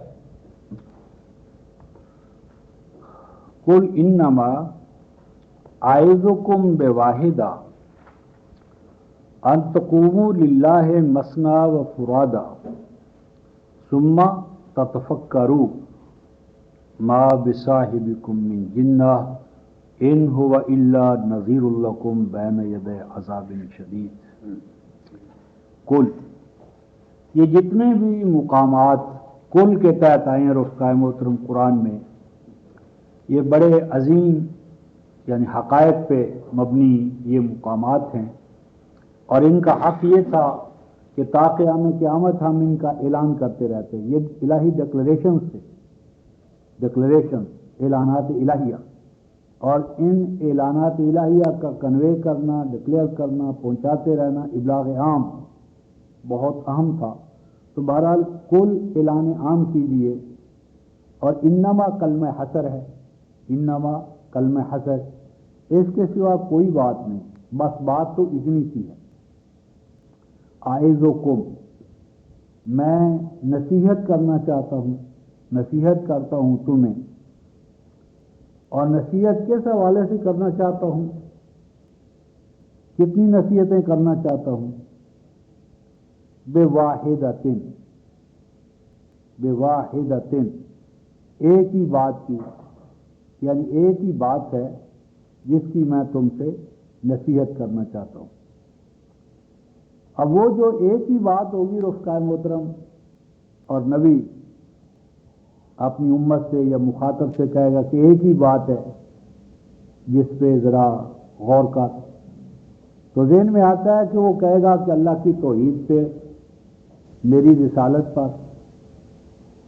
قل انما اعظکم بواحدہ ان تقوموا للہ مثنی و فرادا ثم تتفکروا ما بصاحبکم من جنہ ان هو الا نذیر لکم بین یدی عذاب شدید۔ قل، یہ جتنے بھی مقامات کل کے تحت آئے ہیں رفقائے محترم قرآن میں، یہ بڑے عظیم یعنی حقائق پہ مبنی یہ مقامات ہیں، اور ان کا حق یہ تھا کہ تا قیام قیامت ہم ان کا اعلان کرتے رہتے ہیں۔ یہ الہی ڈکلریشن سے، ڈکلریشن اعلانات الہیہ، اور ان اعلانات الہیہ کا کنوے کرنا، ڈکلیئر کرنا، پہنچاتے رہنا، ابلاغ عام بہت اہم تھا۔ تو بہرحال کل اعلان عام کیجیے، اور انما کلمہ حصر ہے، انما کلمہ حصر، اس کے سوا کوئی بات نہیں، بس بات تو اتنی سی ہے، اعظکم، میں نصیحت کرنا چاہتا ہوں، نصیحت کرتا ہوں تمہیں، اور نصیحت کس حوالے سے کرنا چاہتا ہوں، کتنی نصیحتیں کرنا چاہتا ہوں، بواحدۃ، بواحدۃ، ایک ہی بات کی، یعنی ایک ہی بات ہے جس کی میں تم سے نصیحت کرنا چاہتا ہوں۔ اب وہ جو ایک ہی بات ہوگی رفقائے محترم، اور نبی اپنی امت سے یا مخاطب سے کہے گا کہ ایک ہی بات ہے جس پہ ذرا غور کر، تو ذہن میں آتا ہے کہ وہ کہے گا کہ اللہ کی توحید پہ، میری رسالت پر،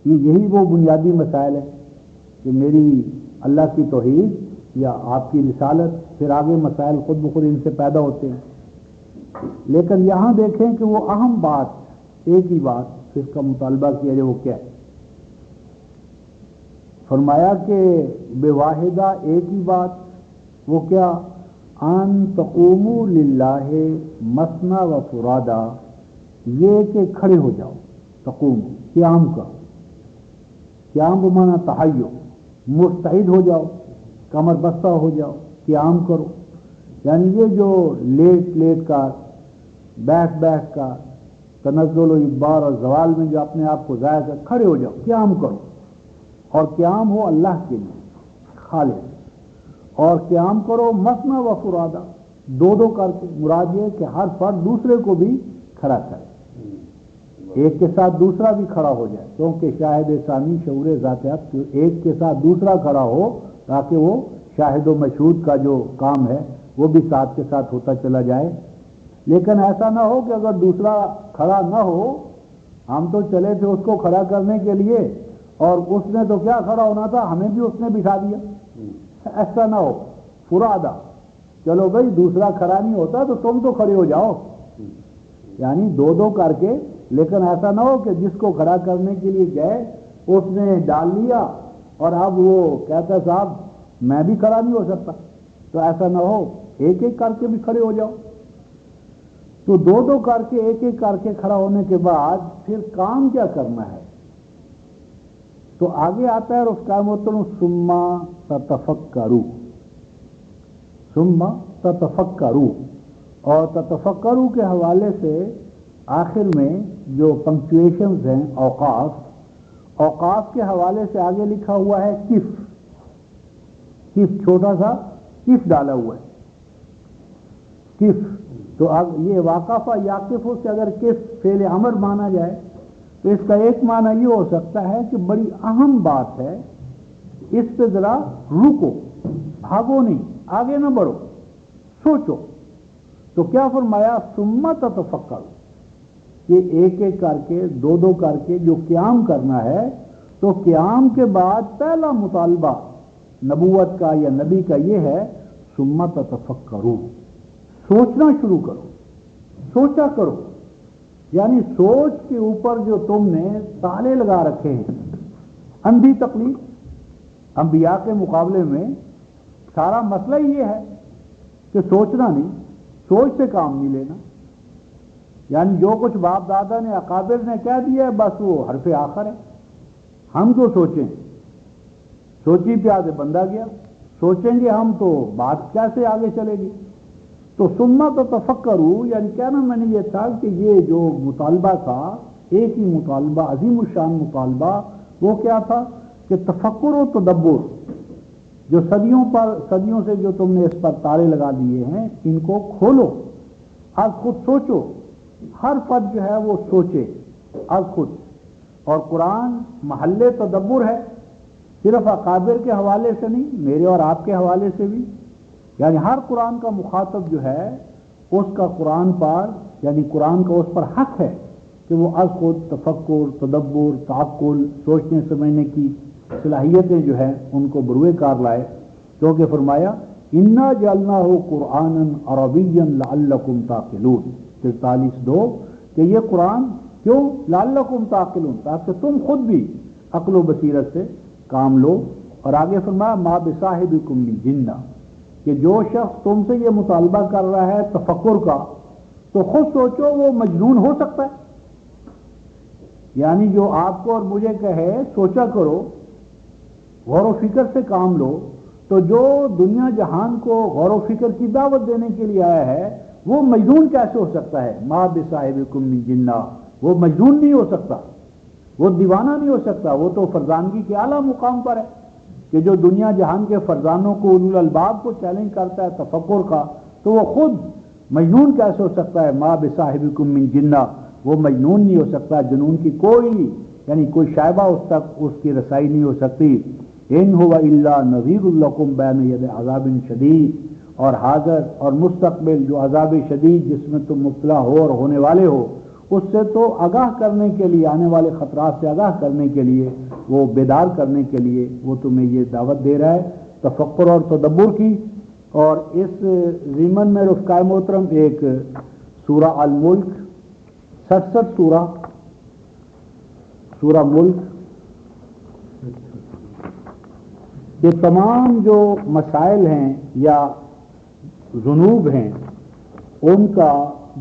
یہی وہ بنیادی مسائل ہیں کہ میری اللہ کی توحید یا آپ کی رسالت، پھر آگے مسائل خود بخود ان سے پیدا ہوتے ہیں۔ لیکن یہاں دیکھیں کہ وہ اہم بات، ایک ہی بات جس کا مطالبہ کیا جائے وہ کیا ہے، فرمایا کہ بے واحدہ، ایک ہی بات، وہ کیا، ان تقوموا للہ مثنی و فرادا، یہ کہ کھڑے ہو جاؤ، تقوم قیام کا، قیام بمانا تحیّو، مستعد ہو جاؤ، کمر بستہ ہو جاؤ، قیام کرو، یعنی یہ جو لیٹ لیٹ کا، بیٹھ بیٹھ کا، تنزل و ادبار اور زوال میں جو اپنے آپ کو ضائع کر، کھڑے ہو جاؤ، قیام کرو، اور قیام ہو اللہ کے لیے خالص، اور قیام کرو مثنی و فرادا، دو دو کر کے، مراد یہ کہ ہر فرد دوسرے کو بھی کھڑا کرے، ایک کے ساتھ دوسرا بھی کھڑا ہو جائے، کیونکہ شاہد ثانی شعور ذات حق ایک کے ساتھ دوسرا کھڑا ہو تاکہ وہ شاہد و مشہود کا جو کام ہے وہ بھی ساتھ کے ساتھ ہوتا چلا جائے۔ لیکن ایسا نہ ہو کہ اگر دوسرا کھڑا نہ ہو، ہم تو چلے تھے اس کو کھڑا کرنے کے لیے اور اس نے تو کیا کھڑا ہونا تھا، ہمیں بھی اس نے بٹھا دیا، ایسا نہ ہو، فرادا، چلو بھائی دوسرا کھڑا نہیں ہوتا تو تم تو کھڑے ہو جاؤ، یعنی دو دو کر کے، لیکن ایسا نہ ہو کہ جس کو کھڑا کرنے کے لیے گئے اس نے ڈال لیا اور اب وہ کہتا صاحب میں بھی کھڑا نہیں ہو سکتا، تو ایسا نہ ہو، ایک ایک کر کے بھی کھڑے ہو جاؤ۔ تو دو دو کر کے ایک ایک کر کے کھڑا ہونے کے بعد پھر کام کیا کرنا ہے؟ تو آگے آتا ہے رفقائے محترم ثم تتفکروا، ثم تتفکروا، اور تتفکروا کے حوالے سے آخر میں جو پنکچویشنز ہیں اوقاف کے حوالے سے آگے لکھا ہوا ہے کف، چھوٹا سا کف ڈالا ہوا ہے، کف، تو اب یہ واقفہ یاقف سے اگر کف فعل امر مانا جائے تو اس کا ایک معنی یہ ہو سکتا ہے کہ بڑی اہم بات ہے، اس پہ ذرا رکو، بھاگو نہیں، آگے نہ بڑھو، سوچو۔ تو کیا فرمایا ثم تتفکروا، یہ ایک ایک کر کے دو دو کر کے جو قیام کرنا ہے، تو قیام کے بعد پہلا مطالبہ نبوت کا یا نبی کا یہ ہے ثم تتفکروا، سوچنا شروع کرو، سوچا کرو، یعنی سوچ کے اوپر جو تم نے تالے لگا رکھے ہیں، اندھی تقلید، انبیاء کے مقابلے میں سارا مسئلہ ہی یہ ہے کہ سوچنا نہیں، سوچ سے کام نہیں لینا، یعنی جو کچھ باپ دادا نے اکابر نے کہہ دیا ہے بس وہ حرف آخر ہے، ہم تو سوچیں، سوچی پیادے بندہ گیا، سوچیں گے ہم تو بات کیسے آگے چلے گی۔ تو ثم تتفکروا یعنی کہنا میں نے یہ تھا کہ یہ جو مطالبہ تھا، ایک ہی مطالبہ، عظیم الشان مطالبہ، وہ کیا تھا کہ تفکر و تدبر، جو صدیوں سے جو تم نے اس پر تالے لگا دیے ہیں ان کو کھولو، آج خود سوچو، ہر فرد جو ہے وہ سوچے آج خود، اور قرآن محل تدبر ہے، صرف اکابر کے حوالے سے نہیں، میرے اور آپ کے حوالے سے بھی، یعنی ہر قرآن کا مخاطب جو ہے اس کا قرآن پر، یعنی قرآن کا اس پر حق ہے کہ وہ از خود تفکر، تدبر، تعقل، سوچنے سمجھنے کی صلاحیتیں جو ہیں ان کو بروئے کار لائے، کیونکہ فرمایا انا جعلناہ قرآنا عربیا لعلکم تعقلون 43:2 کہ یہ قرآن کیوں لعلکم تعقلون، تاکہ تم خود بھی عقل و بصیرت سے کام لو، اور آگے فرمایا ما بصاحبکم من جنہ، کہ جو شخص تم سے یہ مطالبہ کر رہا ہے تفکر کا، تو خود سوچو وہ مجنون ہو سکتا ہے، یعنی جو آپ کو اور مجھے کہے سوچا کرو، غور و فکر سے کام لو، تو جو دنیا جہان کو غور و فکر کی دعوت دینے کے لیے آیا ہے وہ مجنون کیسے ہو سکتا ہے؟ ما بصاحبکم من جنہ، وہ مجنون نہیں ہو سکتا، وہ دیوانہ نہیں ہو سکتا، وہ تو فرزانگی کے اعلیٰ مقام پر ہے کہ جو دنیا جہان کے فرزانوں کو، اولو الالباب کو چیلنج کرتا ہے تفکر کا، تو وہ خود مجنون کیسے ہو سکتا ہے؟ ما بصاحبکم من جنہ، وہ مجنون نہیں ہو سکتا، جنون کی کوئی شائبہ اس تک اس کی رسائی نہیں ہو سکتی۔ ان هو الا نذیر لکم بین ید عذاب شدید، اور حاضر اور مستقبل جو عذاب شدید جس میں تم مبتلا ہو اور ہونے والے ہو اس سے تو آگاہ کرنے کے لیے، آنے والے خطرات سے آگاہ کرنے کے لیے، وہ بیدار کرنے کے لیے وہ تمہیں یہ دعوت دے رہا ہے تفکر اور تدبر کی۔ اور اس ضمن میں رفقائے محترم ایک سورہ الملک، 67 سورہ ملک، یہ تمام جو مسائل ہیں یا ذنوب ہیں ان کا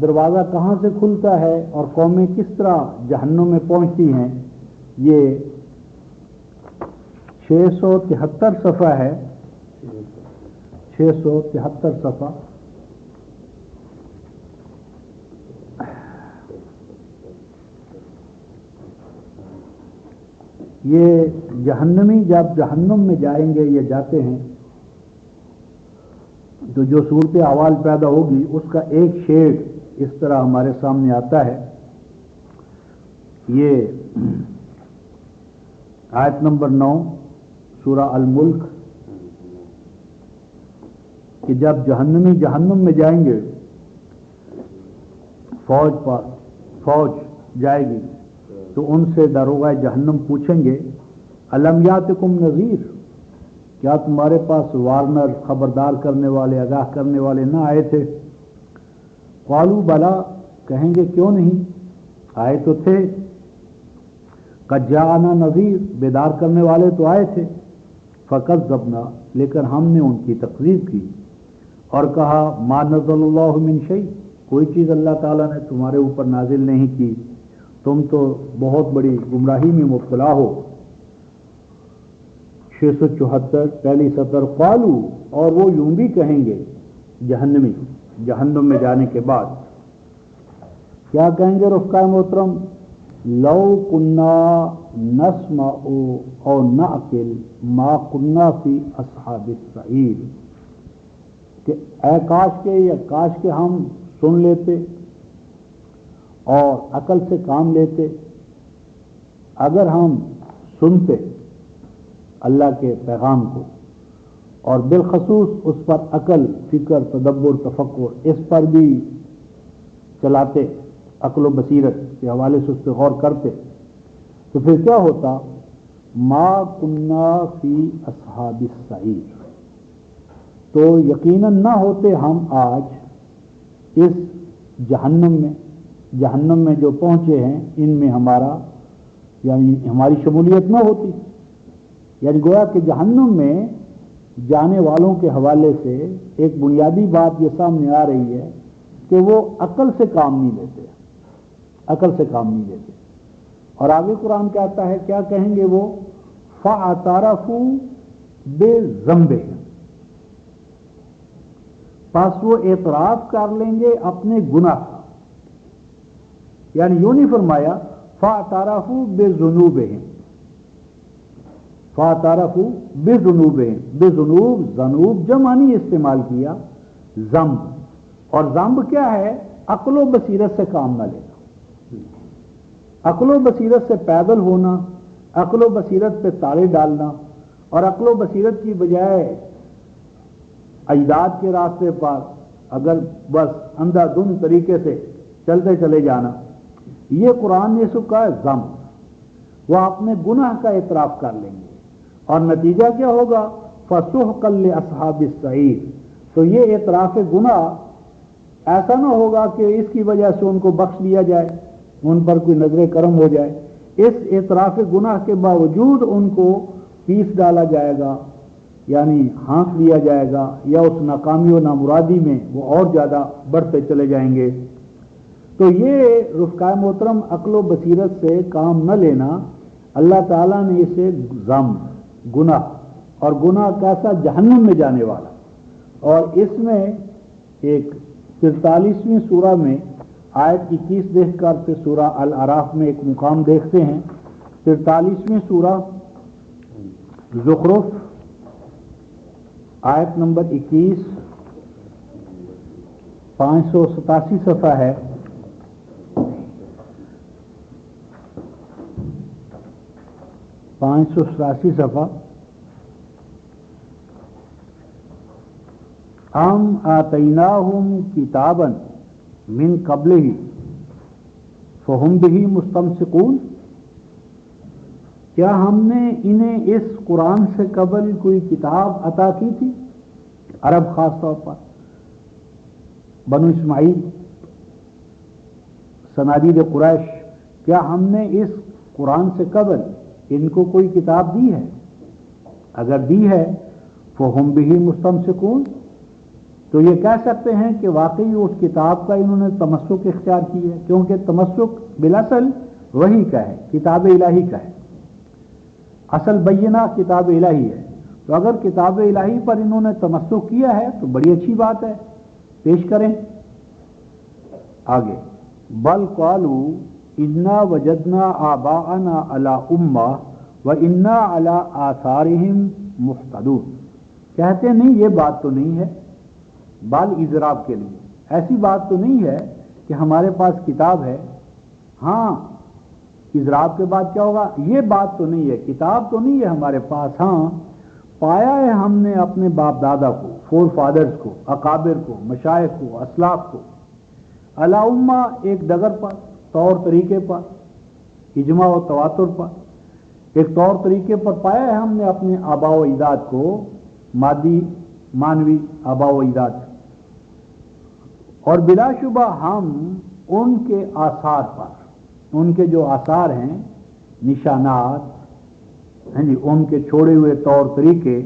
دروازہ کہاں سے کھلتا ہے اور قومیں کس طرح جہنم میں پہنچتی ہیں، یہ 673 صفحہ ہے، 673 صفحہ۔ یہ جہنمی جب جہنم میں جائیں گے یا جاتے ہیں تو جو صورت احوال پیدا ہوگی اس کا ایک شیڈ اس طرح ہمارے سامنے آتا ہے. یہ آیت نمبر 9 سورہ الملک کہ جب جہنمی جہنم میں جائیں گے فوج جائے گی تو ان سے داروغہ جہنم پوچھیں گے الم یاتکم نذیر، کیا تمہارے پاس وارنر، خبردار کرنے والے، آگاہ کرنے والے نہ آئے تھے؟ قالوا بلا، کہیں گے کیوں نہیں، آئے تو تھے. قد جاءنا نذیر، بیدار کرنے والے تو آئے تھے. فکذبنا، لیکن ہم نے ان کی تکذیب کی اور کہا ما نزل اللہ من شیء، کوئی چیز اللہ تعالیٰ نے تمہارے اوپر نازل نہیں کی، تم تو بہت بڑی گمراہی میں مبتلا ہو. 674 پہلی سطر. قالوا، اور وہ یوں بھی کہیں گے جہنمی جہنم میں جانے کے بعد کیا کہیں گے رفقائے محترم؟ لو کنا نسمع او نعقل ما کنا فی اصحاب السعیر، کہ اے کاش کے یا کاش کے ہم سن لیتے اور عقل سے کام لیتے. اگر ہم سنتے اللہ کے پیغام کو اور بالخصوص اس پر عقل، فکر، تدبر، تفکر اس پر بھی چلاتے، عقل و بصیرت کے حوالے سے اس پہ غور کرتے، تو پھر کیا ہوتا؟ ما کنا فی اصحاب السعیر، تو یقیناً نہ ہوتے ہم آج اس جہنم میں جو پہنچے ہیں ان میں ہمارا یعنی ہماری شمولیت نہ ہوتی. یعنی گویا کہ جہنم میں جانے والوں کے حوالے سے ایک بنیادی بات یہ سامنے آ رہی ہے کہ وہ عقل سے کام نہیں لیتے. اور آگے قرآن کہتا ہے کیا کہیں گے وہ؟ فَاعْتَرَفُوا بِذَنبِهِمْ، پس وہ اعتراف کر لیں گے اپنے گناہ کا. یعنی یوں نہیں فرمایا فَاعْتَرَفُوا بِذُنُوبِهِمْ، فَاعْتَرَفُوا بِذُنُوبِهِمْ، بِذُنُوب ذنوب جمع نہیں استعمال کیا، ذنب. اور ذنب کیا ہے؟ عقل و بصیرت سے کام نہ لینا، عقل و بصیرت سے پیدل ہونا، عقل و بصیرت پہ تالے ڈالنا، اور عقل و بصیرت کی بجائے اجداد کے راستے پر اگر بس اندھا دھند طریقے سے چلتے چلے جانا. یہ قرآن نے اس کا ذنب، وہ اپنے گناہ کا اعتراف کر لیں گے اور نتیجہ کیا ہوگا؟ فَسُحْقًا لِأَصْحَابِ السَّعِيرِ، تو یہ اعتراف گناہ ایسا نہ ہوگا کہ اس کی وجہ سے ان کو بخش دیا جائے، ان پر کوئی نظر کرم ہو جائے. اس اعتراف گناہ کے باوجود ان کو پیس ڈالا جائے گا، یعنی ہانک دیا جائے گا، یا اس ناکامی و نامرادی میں وہ اور زیادہ بڑھتے چلے جائیں گے. تو یہ رفقائے محترم عقل و بصیرت سے کام نہ لینا، اللہ تعالیٰ نے اسے ذنب، گناہ، اور گناہ کیسا؟ جہنم میں جانے والا. اور اس میں ایک 43ویں سورہ میں آیت 21 دیکھ کر پھر سورہ الاعراف میں ایک مقام دیکھتے ہیں. 43ویں سورہ زخرف آیت نمبر 21، 587 صفحہ ہے. 587 صفحہ. ہم آتیناہم کتابا من قبلہ فہم بہ مستمسکون، کیا ہم نے انہیں اس قرآن سے قبل کوئی کتاب عطا کی تھی؟ عرب خاص طور پر بنو اسماعیل، صنادید قریش، کیا ہم نے اس قرآن سے قبل ان کو کوئی کتاب دی ہے؟ اگر دی ہے فہم بہ مستمسکون، تو یہ کہہ سکتے ہیں کہ واقعی اس کتاب کا انہوں نے تمسک اختیار کی ہے، کیونکہ تمسک بالاصل وحی کا ہے، کتاب الہی کا ہے، اصل بینہ کتاب الہی ہے. تو اگر کتاب الہی پر انہوں نے تمسک کیا ہے تو بڑی اچھی بات ہے، پیش کریں. آگے بل قالوا انا وجدنا آباءنا علی امہ وَإِنَّا عَلَىٰ آثَارِهِمْ مُقْتَدُونَ، کہتے نہیں یہ بات تو نہیں ہے، بال اضراب کے لیے، ایسی بات تو نہیں ہے کہ ہمارے پاس کتاب ہے، ہاں اضراب کے بعد کیا ہوگا، یہ بات تو نہیں ہے، کتاب تو نہیں ہے ہمارے پاس، ہاں پایا ہے ہم نے اپنے باپ دادا کو، فور فادرز کو، اکابر کو، مشائخ کو، اسلاف کو، علی امہ ایک ڈگر پر، طور طریقے پر، اجماع و تواتر پر، ایک طور طریقے پر پایا ہے ہم نے اپنے آبا و اجداد کو، مادی مانوی آبا و اجداد، اور بلا شبہ ہم ان کے آثار پر، ان کے جو آثار ہیں، نشانات، ہاں جی، ان کے چھوڑے ہوئے طور طریقے،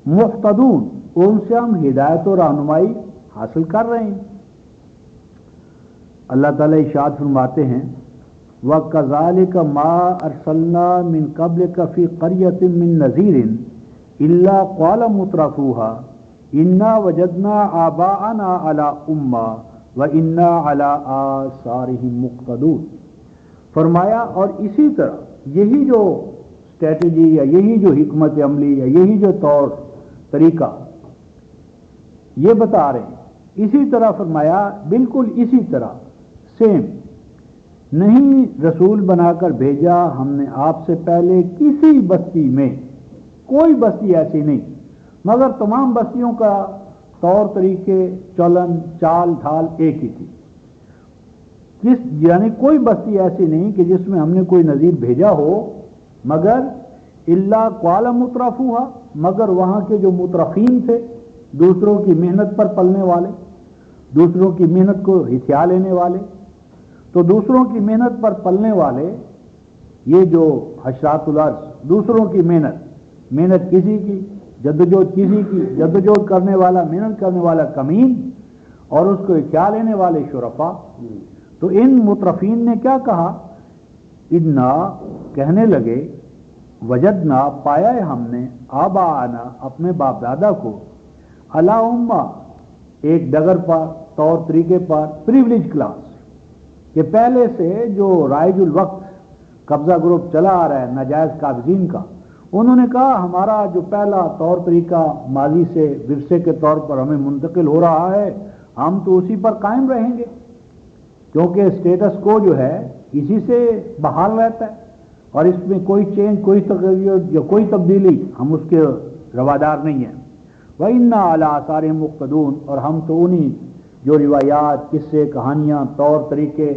مقتدون، ان سے ہم ہدایت و رہنمائی حاصل کر رہے ہیں۔ اللہ تعالیٰ ارشاد فرماتے ہیں وَكَذَلِكَ مَا أَرْسَلْنَا مِن قَبْلِكَ فِي قَرْيَةٍ مِّن نَذِيرٍ إِلَّا قَالَ مُتْرَفُوهَا إِنَّا وَجَدْنَا آبَاءَنَا عَلَىٰ أُمَّةٍ وَإِنَّا عَلَىٰ آثَارِهِم مُقْتَدُونَ، فرمایا اور اسی طرح یہی جو اسٹریٹجی یا یہی جو حکمت عملی یا یہی جو طور طریقہ یہ بتا رہے ہیں، اسی طرح فرمایا بالکل اسی طرح سیم، نہیں رسول بنا کر بھیجا ہم نے آپ سے پہلے کسی بستی میں، کوئی بستی ایسی نہیں مگر تمام بستیوں کا طور طریقے، چلن چال ڈھال ایک ہی تھی، یعنی کوئی بستی ایسی نہیں کہ جس میں ہم نے کوئی نذیر بھیجا ہو، مگر الا قال مترفوہا، مگر وہاں کے جو مترفین تھے، دوسروں کی محنت پر پلنے والے، دوسروں کی محنت کو ہتھیا لینے والے، تو دوسروں کی محنت پر پلنے والے، یہ جو حشرات الارض، دوسروں کی محنت کسی کی، جدوجہد کسی کی، جدوجہد کرنے والا، محنت کرنے والا کمین، اور اس کو ہتھیا لینے والے شرفا، تو ان مترفین نے کیا کہا، انا کہنے لگے، وجدنا پایا ہے ہم نے، آباءنا اپنے باپ دادا کو، علی امہ ایک ڈگر پر، طور طریقے پر، پریولیج کلاس، کہ پہلے سے جو رائج الوقت قبضہ گروپ چلا آ رہا ہے ناجائز قابضین کا، انہوں نے کہا ہمارا جو پہلا طور طریقہ ماضی سے ورثے کے طور پر ہمیں منتقل ہو رہا ہے، ہم تو اسی پر قائم رہیں گے، کیونکہ اسٹیٹس کو جو ہے اسی سے بحال رہتا ہے، اور اس میں کوئی چینج، کوئی تغیر یا کوئی تبدیلی ہم اس کے روادار نہیں ہیں۔ وَإِنَّا عَلَىٰ آثَارِهِم مُقْتَدُونَ، اور ہم تو انہی جو روایات، قصے، کہانیاں، طور طریقے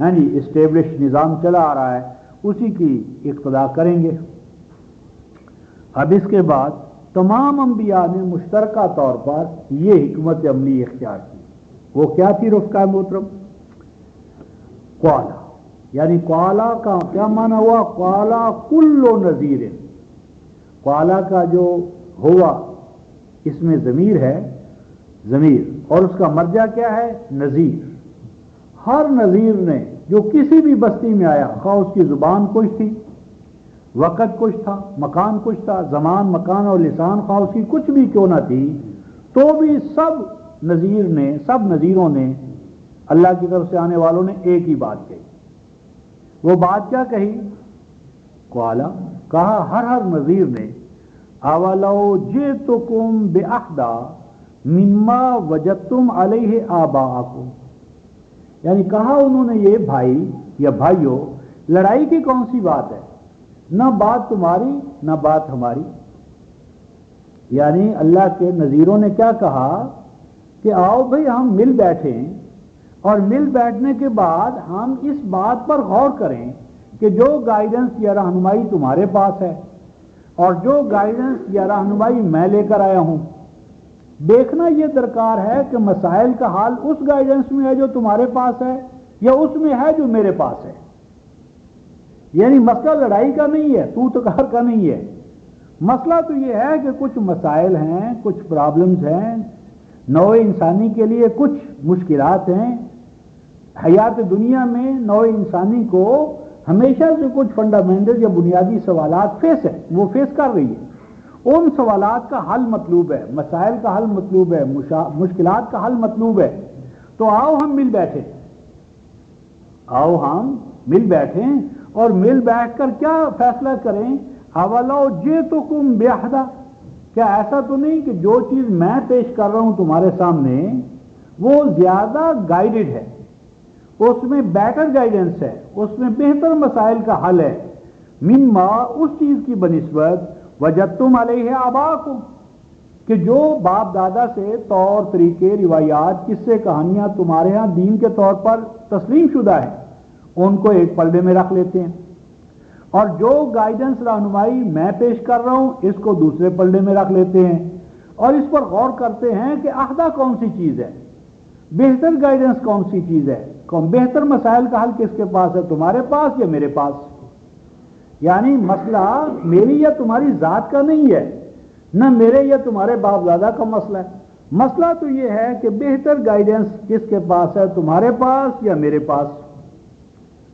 ہیں جی، اسٹیبلش نظام چلا آ رہا ہے، اسی کی اقتدا کریں گے۔ اب اس کے بعد تمام انبیاء نے مشترکہ طور پر یہ حکمت عملی اختیار کی، وہ کیا تھی رفقا محترم؟ قالا، یعنی قالا کا کیا معنی ہوا؟ قالا کل نذیر، قالا کا جو ہوا اس میں ضمیر ہے، ضمیر، اور اس کا مرجع کیا ہے؟ نذیر۔ ہر نذیر نے جو کسی بھی بستی میں آیا، خواہ اس کی زبان کچھ تھی، وقت کچھ تھا، مکان کچھ تھا، زمان، مکان اور لسان خواہ اس کی کچھ بھی کیوں نہ تھی، تو بھی سب نذیر نے، سب نذیروں نے، اللہ کی طرف سے آنے والوں نے ایک ہی بات کہی۔ وہ بات کیا کہی؟ قالا، کہا ہر نذیر نے، اولو جئتکم باحدا مما وجدتم علیہ آباءکم، یعنی کہا انہوں نے یہ بھائی یا بھائیوں، لڑائی کی کون سی بات ہے؟ نہ بات تمہاری نہ بات ہماری، یعنی اللہ کے نذیروں نے کیا کہا کہ آؤ بھئی ہم مل بیٹھیں، اور مل بیٹھنے کے بعد ہم اس بات پر غور کریں کہ جو گائیڈنس یا رہنمائی تمہارے پاس ہے اور جو گائیڈنس یا رہنمائی میں لے کر آیا ہوں، دیکھنا یہ درکار ہے کہ مسائل کا حال اس گائیڈنس میں ہے جو تمہارے پاس ہے یا اس میں ہے جو میرے پاس ہے۔ یعنی مسئلہ لڑائی کا نہیں ہے، تو تکار کا نہیں ہے، مسئلہ تو یہ ہے کہ کچھ مسائل ہیں، کچھ پرابلمز ہیں، نوع انسانی کے لیے کچھ مشکلات ہیں، حیات دنیا میں نوع انسانی کو ہمیشہ سے کچھ فنڈامنٹل یا بنیادی سوالات فیس ہے، وہ فیس کر رہی ہے، ان سوالات کا حل مطلوب ہے، مسائل کا حل مطلوب ہے، مشکلات کا حل مطلوب ہے، تو آؤ ہم مل بیٹھیں، آؤ ہم مل بیٹھیں اور مل بیٹھ کر کیا فیصلہ کریں؟ اولو جئتکم بیحدہ، کیا ایسا تو نہیں کہ جو چیز میں پیش کر رہا ہوں تمہارے سامنے وہ زیادہ گائیڈڈ ہے، اس میں بیٹر گائیڈنس ہے، اس میں بہتر مسائل کا حل ہے، مما اس چیز کی بنسبت وجدتم علیہ آباءکم، کہ جو باپ دادا سے طور طریقے، روایات، قصے، کہانیاں تمہارے ہاں دین کے طور پر تسلیم شدہ ہیں ان کو ایک پلڑے میں رکھ لیتے ہیں، اور جو گائیڈنس رہنمائی میں پیش کر رہا ہوں اس کو دوسرے پلڑے میں رکھ لیتے ہیں، اور اس پر غور کرتے ہیں کہ احدہ کون سی چیز ہے، بہتر گائیڈنس کون سی چیز ہے، بہتر مسائل کا حل کس کے پاس ہے، تمہارے پاس یا میرے پاس؟ یعنی مسئلہ میری یا تمہاری ذات کا نہیں ہے، نہ میرے یا تمہارے باپ دادا کا مسئلہ ہے، مسئلہ تو یہ ہے کہ بہتر گائیڈنس کس کے پاس ہے، تمہارے پاس یا میرے پاس؟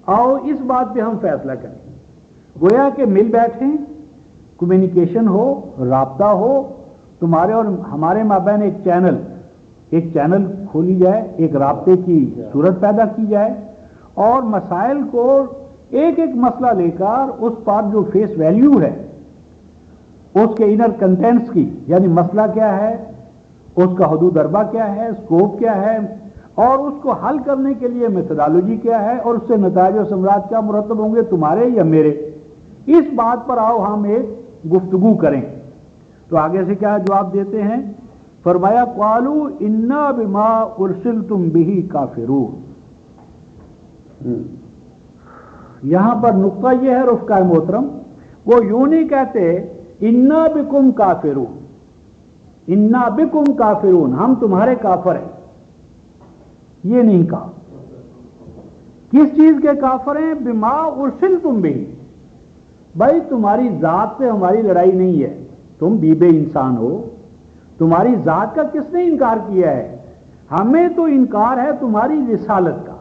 آؤ اس بات پہ ہم فیصلہ کریں، گویا کہ مل بیٹھیں، کمیونیکیشن ہو، رابطہ ہو، تمہارے اور ہمارے مابین ایک چینل کھولی جائے، ایک رابطے کی صورت پیدا کی جائے، اور مسائل کو ایک ایک مسئلہ لے کر اس پر جو فیس ویلیو ہے اس کے انر کنٹینٹس کی، یعنی مسئلہ کیا ہے، اس کا حدود اربع کیا ہے، اسکوپ کیا ہے، اور اس کو حل کرنے کے لیے میتھڈالوجی کیا ہے، اور اس سے نتائج و ثمرات کیا مرتب ہوں گے، تمہارے یا میرے، اس بات پر آؤ ہم ایک گفتگو کریں۔ تو آگے سے کیا جواب دیتے ہیں؟ فرمایا قالوا انا بما ارسلتم به کافرون۔ یہاں پر نقطہ یہ ہے رفقا محترم، وہ یوں نہیں کہتے انا بکم کافرون، انا بکم کافرون، ہم تمہارے کافر ہیں، یہ نہیں کہا۔ کس چیز کے کافر ہیں؟ بما ارسلتم به، بھائی تمہاری ذات سے ہماری لڑائی نہیں ہے، تم بھی بے انسان ہو، تمہاری ذات کا کس نے انکار کیا ہے؟ ہمیں تو انکار ہے تمہاری رسالت کا۔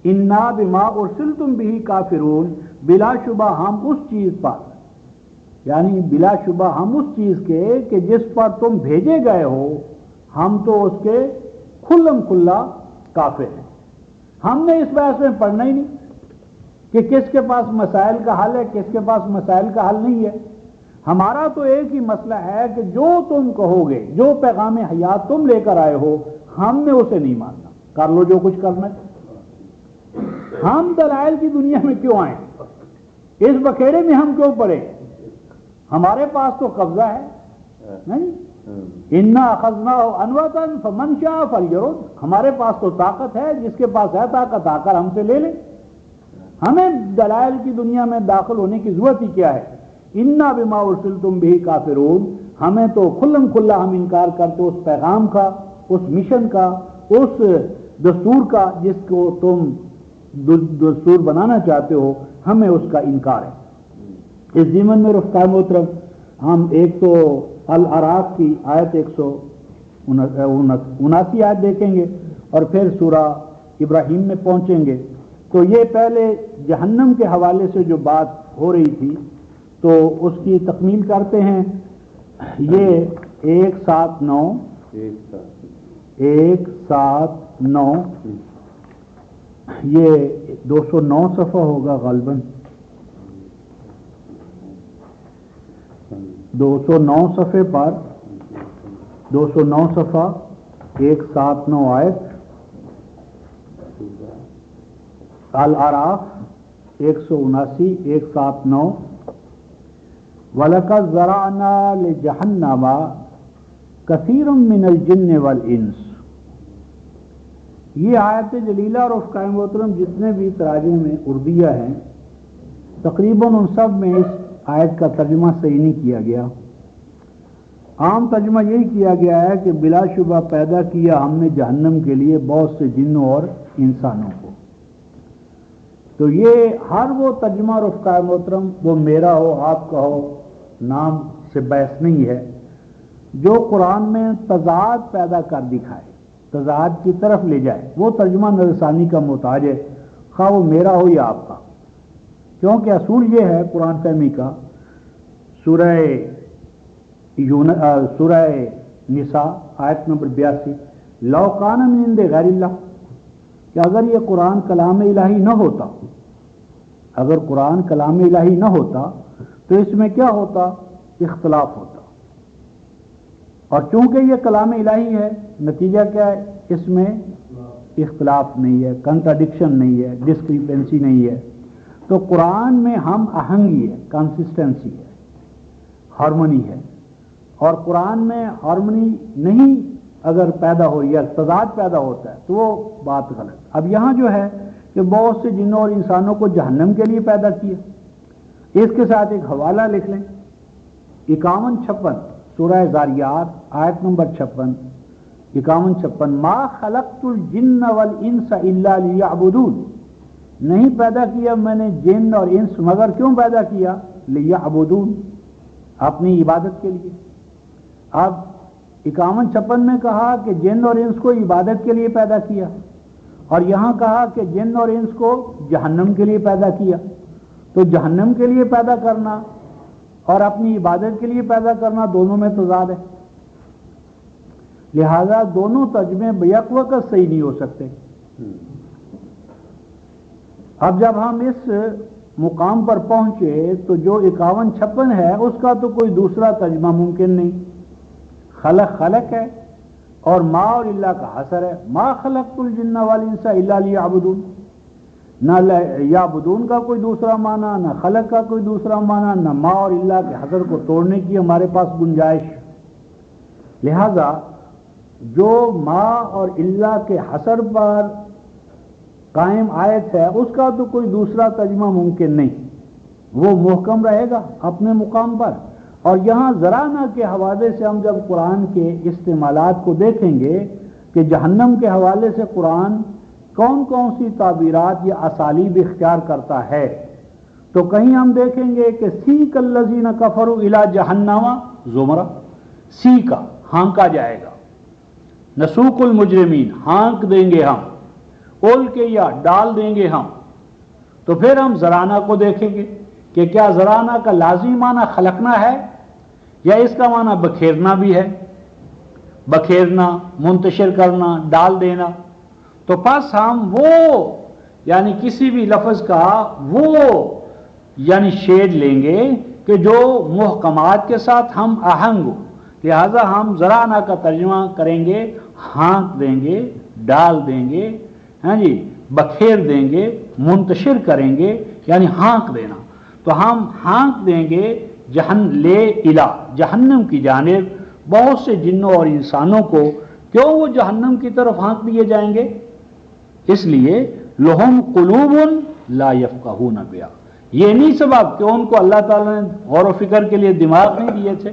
انا بما ارسلتم به کافرون، بلا شبہ ہم اس چیز پر، یعنی بلا شبہ ہم اس چیز کے کہ جس پر تم بھیجے گئے ہو، ہم تو اس کے کھلم کھلا کافر ہیں۔ ہم نے اس بحث میں پڑھنا ہی نہیں کہ کس کے پاس مسائل کا حل ہے، کس کے پاس مسائل کا حل نہیں ہے۔ ہمارا تو ایک ہی مسئلہ ہے کہ جو تم کہو گے، جو پیغام حیات تم لے کر آئے ہو، ہم نے اسے نہیں ماننا، کر لو جو کچھ کرنا ہے۔ ہم دلائل کی دنیا میں کیوں آئیں؟ اس بکھیڑے میں ہم کیوں پڑے؟ ہمارے پاس تو قبضہ ہے، نہیں؟ انا اخذناہ عنوۃ فمن شاء فلیرد، ہمارے پاس تو طاقت ہے، جس کے پاس ہے طاقت آ کر ہم سے لے لے، ہمیں دلائل کی دنیا میں داخل ہونے کی ضرورت ہی کیا ہے؟ انا بما ارسلتم به کافرون، ہمیں تو کھلم کھلا ہم انکار کرتے اس پیغام کا، اس مشن کا، اس دستور کا جس کو تم دستور بنانا چاہتے ہو، ہمیں اس کا انکار ہے۔ اس ضمن میں رفقا محترم ہم ایک تو الاعراف کی آیت 179 آیت دیکھیں گے اور پھر سورہ ابراہیم میں پہنچیں گے۔ تو یہ پہلے جہنم کے حوالے سے جو بات ہو رہی تھی تو اس کی تکمیل کرتے ہیں۔ یہ 179 یہ 209 صفحہ ہوگا غالباً، 209 صفحے پر 209 صفحہ 179 آیت الاعراف 179 179 وَلَقَدْ ذَرَعْنَا لِجَهَنَّمَ كَثِيرٌ مِّنَ الْجِنِّ وَالْإِنسِ۔ یہ آیت جلیلہ اور رفقائے محترم جتنے بھی تراجم میں اردیہ ہیں تقریباً ان سب میں اس آیت کا ترجمہ صحیح نہیں کیا گیا۔ عام ترجمہ یہی کیا گیا ہے کہ بلا شبہ پیدا کیا ہم نے جہنم کے لیے بہت سے جنوں اور انسانوں کو۔ تو یہ ہر وہ ترجمہ رفقائے محترم، وہ میرا ہو آپ کا ہو، نام سے بحث نہیں ہے، جو قرآن میں تضاد پیدا کر دکھائے، تضاد کی طرف لے جائے، وہ ترجمہ نظرثانی کا محتاج ہے، خواہ وہ میرا ہو یا آپ کا۔ کیونکہ اصول یہ ہے قرآن فہمی کا، سورہ نساء آیت نمبر 82، لو کان من عند غیر اللہ، کہ اگر یہ قرآن کلام الہی نہ ہوتا اگر قرآن کلام الہی نہ ہوتا تو اس میں کیا ہوتا؟ اختلاف ہوتا. اور چونکہ یہ کلام الہی ہے، نتیجہ کیا ہے؟ اس میں اختلاف نہیں ہے، کنٹراڈکشن نہیں ہے، ڈسکریپنسی نہیں ہے. تو قرآن میں ہم آہنگی ہے، کنسسٹنسی ہے، ہارمونی ہے. اور قرآن میں ہارمونی نہیں اگر پیدا ہو یا تضاد پیدا ہوتا ہے تو وہ بات غلط. اب یہاں جو ہے کہ بہت سے جنوں اور انسانوں کو جہنم کے لیے پیدا کیا. اس کے ساتھ ایک حوالہ لکھ لیں، 51-56 سورہ ذاریات آیت نمبر 56، 51-56، ما خلقت الجن والانس الا لیعبدون، نہیں پیدا کیا میں نے جن اور انس مگر کیوں پیدا کیا؟ لیعبدون، اپنی عبادت کے لیے. اب 51-56 میں کہا کہ جن اور انس کو عبادت کے لیے پیدا کیا، اور یہاں کہا کہ جن اور انس کو جہنم کے لیے پیدا کیا. تو جہنم کے لیے پیدا کرنا اور اپنی عبادت کے لیے پیدا کرنا دونوں میں تضاد ہے. لہذا دونوں ترجمے بیک وقت صحیح نہیں ہو سکتے. اب جب ہم اس مقام پر پہنچے تو جو 51-56 ہے اس کا تو کوئی دوسرا ترجمہ ممکن نہیں. خلق خلق ہے اور ما اور اللہ کا حصر ہے. ما خلقت الجن والانس الا لیعبدون، نہ یعبدون کا کوئی دوسرا معنی، نہ خلق کا کوئی دوسرا معنی، نہ ما اور اللہ کے حصر کو توڑنے کی ہمارے پاس گنجائش. لہذا جو ما اور اللہ کے حصر پر قائم آیت ہے اس کا تو کوئی دوسرا ترجمہ ممکن نہیں، وہ محکم رہے گا اپنے مقام پر. اور یہاں ذرانہ کے حوالے سے ہم جب قرآن کے استعمالات کو دیکھیں گے کہ جہنم کے حوالے سے قرآن کون کون سی تعبیرات یا اسالیب اختیار کرتا ہے، تو کہیں ہم دیکھیں گے کہ سیک الذین کفروا الی جہنم زمرا، سیکا ہانکا جائے گا، نسوق المجرمین ہانک دیں گے ہم، اول کے یا ڈال دیں گے ہم. تو پھر ہم ذرانہ کو دیکھیں گے کہ کیا ذرانہ کا لازمی معنی خلقنا ہے یا اس کا معنی بکھیرنا بھی ہے، بکھیرنا، منتشر کرنا، ڈال دینا. تو پس ہم وہ یعنی کسی بھی لفظ کا وہ یعنی شیڈ لیں گے کہ جو محکمات کے ساتھ ہم آہنگ ہو. لہذا ہم ذرانہ کا ترجمہ کریں گے ہانک دیں گے، ڈال دیں گے، ہاں جی، بکھیر دیں گے، منتشر کریں گے یعنی ہانک دینا. تو ہم ہانک دیں گے جہنم کی جانب بہت سے جنوں اور انسانوں کو. کیوں وہ جہنم کی طرف ہانک دیے جائیں گے؟ اس لیے لہم قلوب لا یفقہون بہا، یہ نہیں سبب کہ ان کو اللہ تعالیٰ نے غور و فکر کے لیے دماغ نہیں دیے تھے.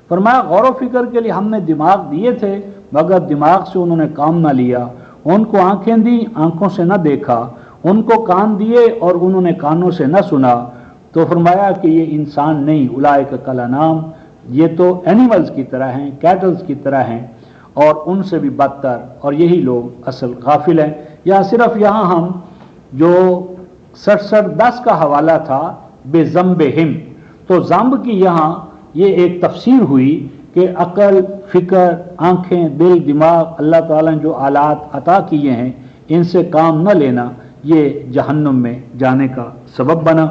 فرمایا غور و فکر کے لیے ہم نے دماغ دیے تھے مگر دماغ سے انہوں نے کام نہ لیا. ان کو آنکھیں دی، آنکھوں سے نہ دیکھا، ان کو کان دیے اور انہوں نے کانوں سے نہ سنا. تو فرمایا کہ یہ انسان نہیں، اولئک کالانعام، یہ تو اینیملز کی طرح ہیں، کیٹلز کی طرح ہیں اور ان سے بھی بدتر، اور یہی لوگ اصل غافل ہیں. یا صرف یہاں ہم جو 67-10 کا حوالہ تھا بے ذنبہم، تو ذنب کی یہاں یہ ایک تفسیر ہوئی کہ عقل، فکر، آنکھیں، دل، دماغ اللہ تعالیٰ نے جو آلات عطا کیے ہیں ان سے کام نہ لینا یہ جہنم میں جانے کا سبب بنا.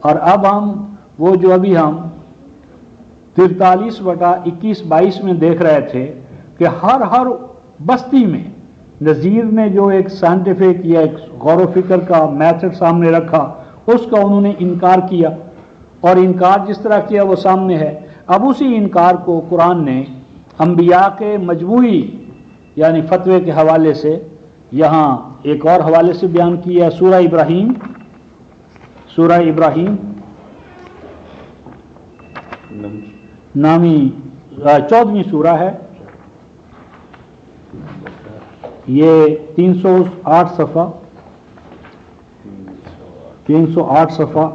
اور اب ہم وہ جو ابھی ہم 43/21-22 میں دیکھ رہے تھے کہ ہر بستی میں نذیر نے جو ایک سائنٹیفک یا ایک غور و فکر کا میتھڈ سامنے رکھا اس کا انہوں نے انکار کیا، اور انکار جس طرح کیا وہ سامنے ہے. اب اسی انکار کو قرآن نے انبیاء کے مجموعی یعنی فتوے کے حوالے سے یہاں ایک اور حوالے سے بیان کیا. سورہ ابراہیم نامی 14ویں سورہ ہے، یہ 308 صفحہ 308 صفحہ.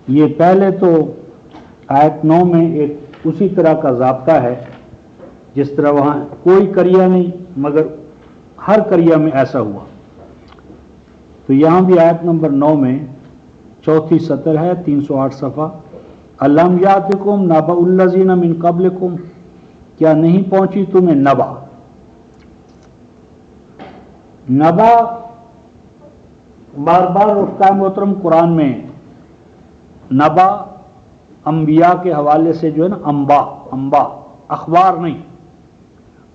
یہ پہلے تو آیت 9 میں ایک اسی طرح کا ضابطہ ہے جس طرح وہاں کوئی قریہ نہیں مگر ہر قریہ میں ایسا ہوا. تو یہاں بھی آیت نمبر 9 میں چوتھی سطر ہے 308 صفحہ. الم یاتکم نبأ الذین من قبلکم، کیا نہیں پہنچی تمہیں نبا؟ نبا بار بار رفقۂ محترم قرآن میں نبا انبیاء کے حوالے سے جو ہے نا انبا اخبار نہیں،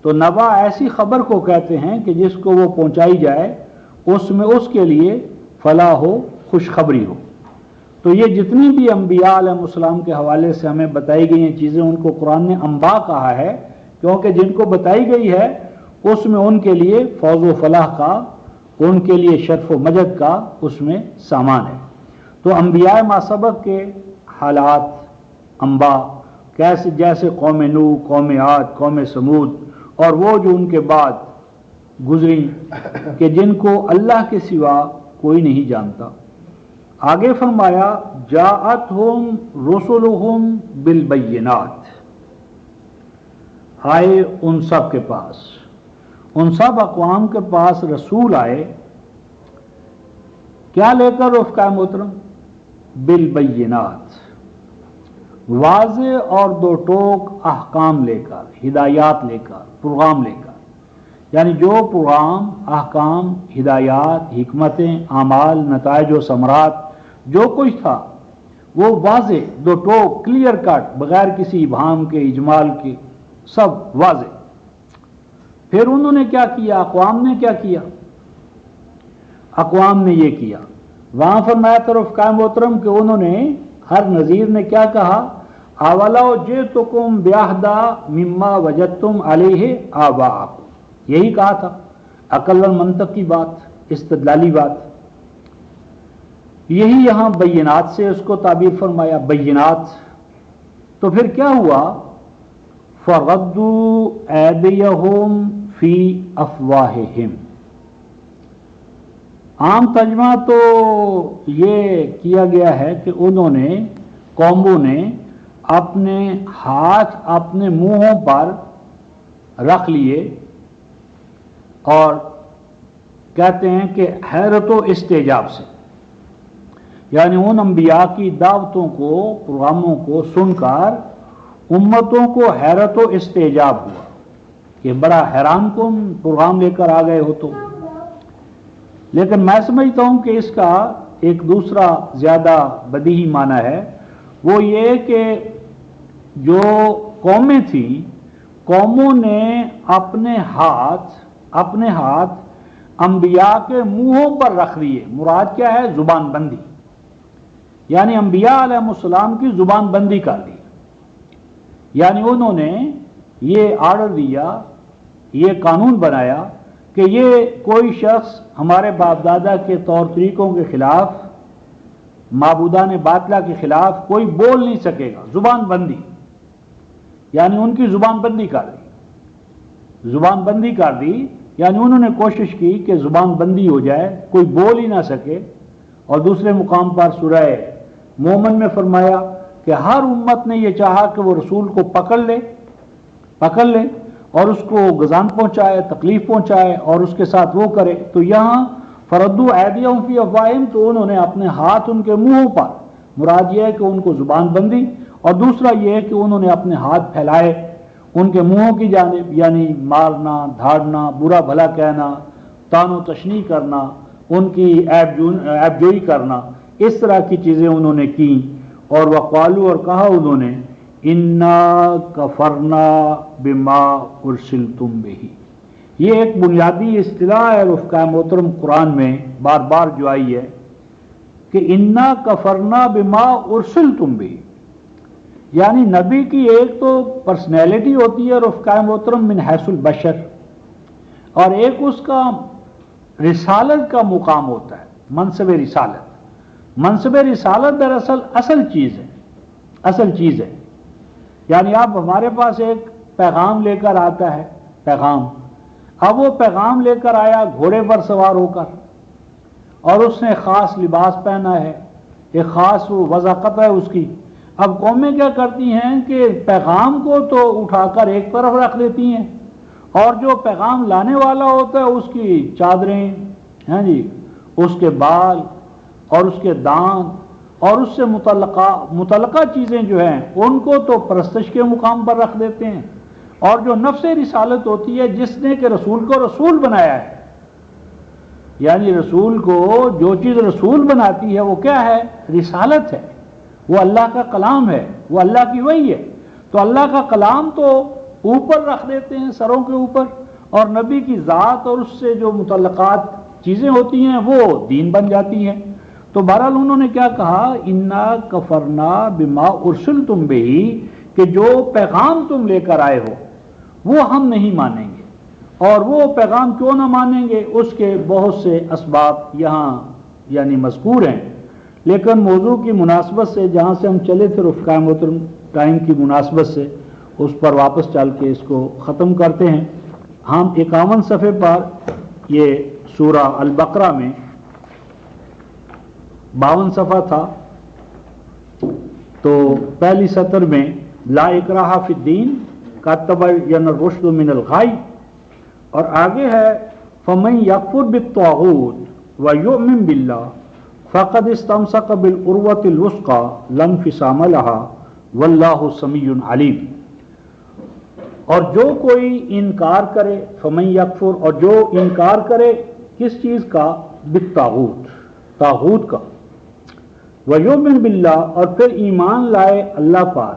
تو نبا ایسی خبر کو کہتے ہیں کہ جس کو وہ پہنچائی جائے اس میں اس کے لیے فلاح ہو، خوشخبری ہو۔ تو یہ جتنی بھی انبیاء علیہ السلام کے حوالے سے ہمیں بتائی گئی ہیں چیزیں، ان کو قرآن نے انبا کہا ہے، کیونکہ جن کو بتائی گئی ہے اس میں ان کے لیے فوز و فلاح کا، ان کے لیے شرف و مجد کا اس میں سامان ہے۔ تو انبیاء ما سبق کے حالات انبا، کیسے جیسے قوم نوح، قوم عاد، قوم سمود، اور وہ جو ان کے بعد گزری کہ جن کو اللہ کے سوا کوئی نہیں جانتا۔ آگے فرمایا جاءتہم رسلہم بالبینات، آئے ان سب کے پاس، ان سب اقوام کے پاس رسول آئے، کیا لے کر رفقۂ محترم؟ بالبینات، واضح اور دو ٹوک احکام لے کر، ہدایات لے کر، پروگرام لے کر، یعنی جو پروگرام، احکام، ہدایات، حکمتیں، اعمال، نتائج و ثمرات جو کچھ تھا وہ واضح، دو ٹوک، کلیئر کٹ، بغیر کسی ابہام کے، اجمال کے، سب واضح۔ پھر انہوں نے کیا کیا؟ اقوام نے کیا کیا؟ اقوام نے یہ کیا، وہاں فرمایا تھا رفقائے محترم کہ انہوں نے، ہر نذیر نے کیا کہا؟ اولو جئتکم باحدی مما وجدتم علیہ آباءکم، یہی کہا تھا، عقل منطق کی بات، استدلالی بات۔ یہی یہاں بینات سے اس کو تعبیر فرمایا، بینات۔ تو پھر کیا ہوا؟ فردوا ایدیہم فی افواہہم، عام ترجمہ تو یہ کیا گیا ہے کہ انہوں نے، قوموں نے اپنے ہاتھ اپنے منہوں پر رکھ لیے، اور کہتے ہیں کہ حیرت و استعجاب سے، یعنی ان انبیاء کی دعوتوں کو، پروگراموں کو سن کر امتوں کو حیرت و استعجاب ہوا کہ بڑا حیران کن پروگرام لے کر آ گئے ہو تو۔ لیکن میں سمجھتا ہوں کہ اس کا ایک دوسرا زیادہ بدیہی معنی ہے، وہ یہ کہ جو قومیں تھیں، قوموں نے اپنے ہاتھ انبیاء کے منہوں پر رکھ لیے۔ مراد کیا ہے؟ زبان بندی، یعنی انبیاء علیہ السلام کی زبان بندی کر دی، یعنی انہوں نے یہ آرڈر دیا، یہ قانون بنایا کہ یہ کوئی شخص ہمارے باپ دادا کے طور طریقوں کے خلاف، معبودان باطلہ کے خلاف کوئی بول نہیں سکے گا، زبان بندی، یعنی ان کی زبان بندی کر دی، زبان بندی کر دی، یعنی انہوں نے کوشش کی کہ زبان بندی ہو جائے، کوئی بول ہی نہ سکے۔ اور دوسرے مقام پر سورہ مومن میں فرمایا کہ ہر امت نے یہ چاہا کہ وہ رسول کو پکڑ لے اور اس کو غزان پہنچائے، تکلیف پہنچائے، اور اس کے ساتھ وہ کرے۔ تو یہاں فردوا ایدیہم فی افواہہم، تو انہوں نے اپنے ہاتھ ان کے منہوں پر، مراد یہ ہے کہ ان کو زبان بندی، اور دوسرا یہ ہے کہ انہوں نے اپنے ہاتھ پھیلائے ان کے منہوں کی جانب، یعنی مارنا، دھاڑنا، برا بھلا کہنا، طعن و تشنیع کرنا، ان کی عیب جوئی کرنا، اس طرح کی چیزیں انہوں نے کی۔ اور وقالو، اور کہا انہوں نے، انا کفرنا بما ارسلتم بہ، یہ ایک بنیادی اصطلاح ہے رفقائے محترم قرآن میں بار بار جو آئی ہے کہ انا کفرنا بما ارسلتم بہ، یعنی نبی کی ایک تو پرسنالٹی ہوتی ہے رفقائے محترم من حیث البشر، اور ایک اس کا رسالت کا مقام ہوتا ہے، منصب رسالت۔ منصب رسالت دراصل اصل چیز ہے، یعنی اب ہمارے پاس ایک پیغام لے کر آتا ہے، پیغام، اب وہ پیغام لے کر آیا گھوڑے پر سوار ہو کر، اور اس نے خاص لباس پہنا ہے، ایک خاص وضاقت ہے اس کی۔ اب قومیں کیا کرتی ہیں کہ پیغام کو تو اٹھا کر ایک طرف رکھ دیتی ہیں، اور جو پیغام لانے والا ہوتا ہے اس کی چادریں، ہیں جی، اس کے بال اور اس کے دانت اور اس سے متعلقہ چیزیں جو ہیں ان کو تو پرستش کے مقام پر رکھ دیتے ہیں، اور جو نفس رسالت ہوتی ہے جس نے کہ رسول کو رسول بنایا ہے، یعنی رسول کو جو چیز رسول بناتی ہے وہ کیا ہے؟ رسالت ہے، وہ اللہ کا کلام ہے، وہ اللہ کی وحی ہے۔ تو اللہ کا کلام تو اوپر رکھ دیتے ہیں سروں کے اوپر، اور نبی کی ذات اور اس سے جو متعلقات چیزیں ہوتی ہیں وہ دین بن جاتی ہیں۔ تو بہرحال انہوں نے کیا کہا، انا کفرنا بما ارسلتم بہ، کہ جو پیغام تم لے کر آئے ہو وہ ہم نہیں مانیں گے۔ اور وہ پیغام کیوں نہ مانیں گے؟ اس کے بہت سے اسباب یہاں یعنی مذکور ہیں، لیکن موضوع کی مناسبت سے جہاں سے ہم چلے تھے رفقائے محترم، ٹائم کی مناسبت سے اس پر واپس چل کے اس کو ختم کرتے ہیں۔ ہم 51 صفحے پر یہ سورہ البقرہ میں 52 صفحہ تھا، تو پہلی سطر میں لا اکراہ فی الدین قد تبین الرشد من الغی، اور آگے ہے فمن یکفر بالطاغوت ویؤمن باللہ فقد استمسک بالعروۃ الوثقی لا انفصام لها واللہ سمیع علیم۔ اور جو کوئی انکار کرے، فمن یکفر، اور جو انکار کرے کس چیز کا؟ بالطاغوت، طاغوت کا، ویؤمن باللہ، اور پھر ایمان لائے اللہ پر،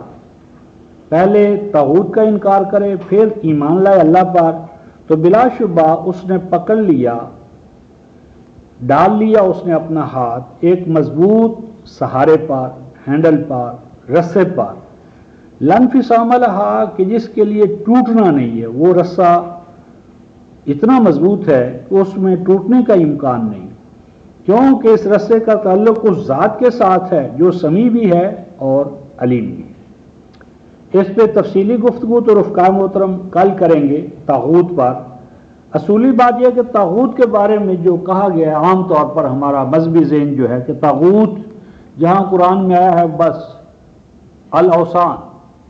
پہلے طاغوت کا انکار کرے پھر ایمان لائے اللہ پر، تو بلا شبہ اس نے پکڑ لیا، ڈال لیا اس نے اپنا ہاتھ ایک مضبوط سہارے پر، ہینڈل پر، رسے پر، لانفصام لہا، کہ جس کے لیے ٹوٹنا نہیں ہے، وہ رسہ اتنا مضبوط ہے کہ اس میں ٹوٹنے کا امکان نہیں، کیونکہ اس رسے کا تعلق اس ذات کے ساتھ ہے جو سمیع بھی ہے اور علیم بھی ہے۔ اس پہ تفصیلی گفتگو تو رفقائے محترم کل کریں گے طاغوت پر۔ اصولی بات یہ کہ طاغوت کے بارے میں جو کہا گیا ہے، عام طور پر ہمارا مذہبی ذہن جو ہے کہ طاغوت جہاں قرآن میں آیا ہے بس الاوثان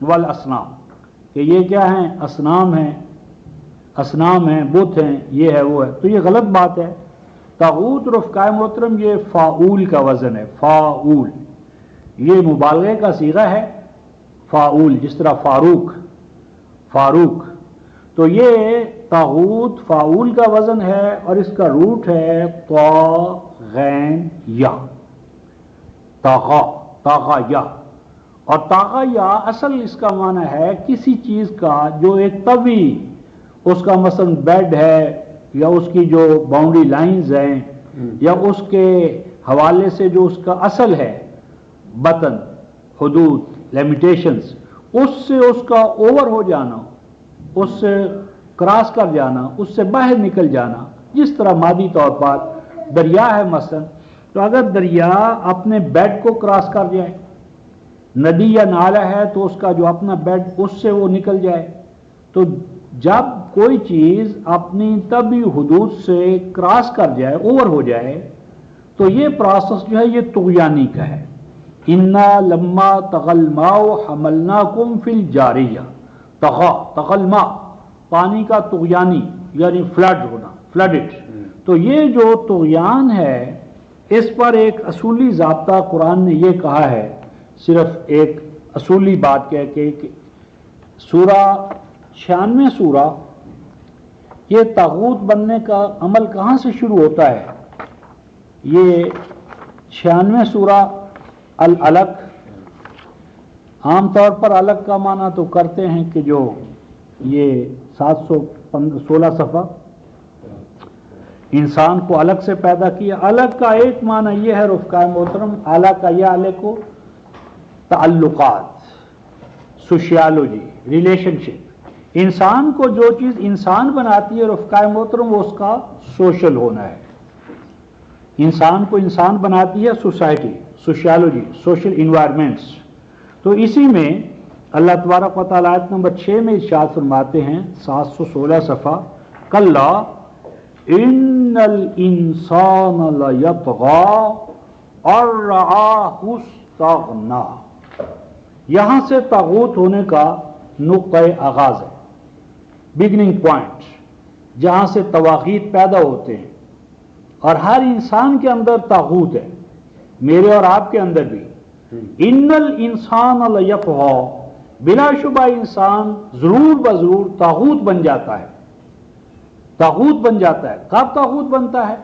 والاصنام، کہ یہ کیا ہیں؟ اصنام ہیں، بت ہیں، یہ ہے وہ ہے، تو یہ غلط بات ہے۔ طاغوت رفقائے محترم یہ فاعول کا وزن ہے، فاعول، یہ مبالغے کا صیغہ ہے، فاعول، جس طرح فاروق، تو یہ طاغوت فاعول کا وزن ہے، اور اس کا روٹ ہے طاغین یا، طاغا یا، اور طاغا یا اصل اس کا معنی ہے کسی چیز کا جو ایک طوی، اس کا مثلا بیڈ ہے، یا اس کی جو باؤنڈری لائنز ہیں، یا اس کے حوالے سے جو اس کا اصل ہے، بطن، حدود، لیمیٹیشنز، اس سے اس کا اوور ہو جانا، اس سے کراس کر جانا، اس سے باہر نکل جانا، جس طرح مادی طور پر دریا ہے مثلا، تو اگر دریا اپنے بیڈ کو کراس کر جائے، ندی یا نالہ ہے تو اس کا جو اپنا بیڈ اس سے وہ نکل جائے، تو جب کوئی چیز اپنی طبعی حدود سے کراس کر جائے، اوور ہو جائے، تو یہ پروسیس جو ہے یہ طغیانی کا ہے۔ انا لما طغى الماء حملناكم في الجاریہ، طغى الماء، پانی کا طغیانی یعنی فلڈ ہونا، فلڈڈ، تو یہ جو طغیان ہے اس پر ایک اصولی ضابطہ قرآن نے یہ کہا ہے، صرف ایک اصولی بات کہہ کے کہ سورہ 96 سورہ، یہ طاغوت بننے کا عمل کہاں سے شروع ہوتا ہے؟ یہ 96 سورہ العلق، عام طور پر علق کا معنی تو کرتے ہیں کہ جو یہ 716 صفحہ انسان کو الگ سے پیدا کیا۔ الگ کا ایک معنی یہ ہے رفقائے محترم، اعلیٰ کا یہ اعلیٰ کو تعلقات، سوشیالوجی، ریلیشن شپ، انسان کو جو چیز انسان بناتی ہے رفقائے محترم وہ اس کا سوشل ہونا ہے۔ انسان کو انسان بناتی ہے سوسائٹی، سوشیالوجی، سوشل انوائرمنٹس۔ تو اسی میں اللہ تبارک و تعالیٰ آیت نمبر 6 میں ارشاد فرماتے ہیں، 716 صفحہ، کلا ان الانسان لیطغی ان رآہ استغنی۔ یہاں سے طاغوت ہونے کا نقطۂ آغاز ہے، بگننگ پوائنٹ، جہاں سے طواغیت پیدا ہوتے ہیں، اور ہر انسان کے اندر طاغوت ہے، میرے اور آپ کے اندر بھی۔ ان الانسان لیطغی، بلا شبہ انسان ضرور بضرور طاغوت بن جاتا ہے، طاغوت بن جاتا ہے۔ کب طاغوت بنتا ہے؟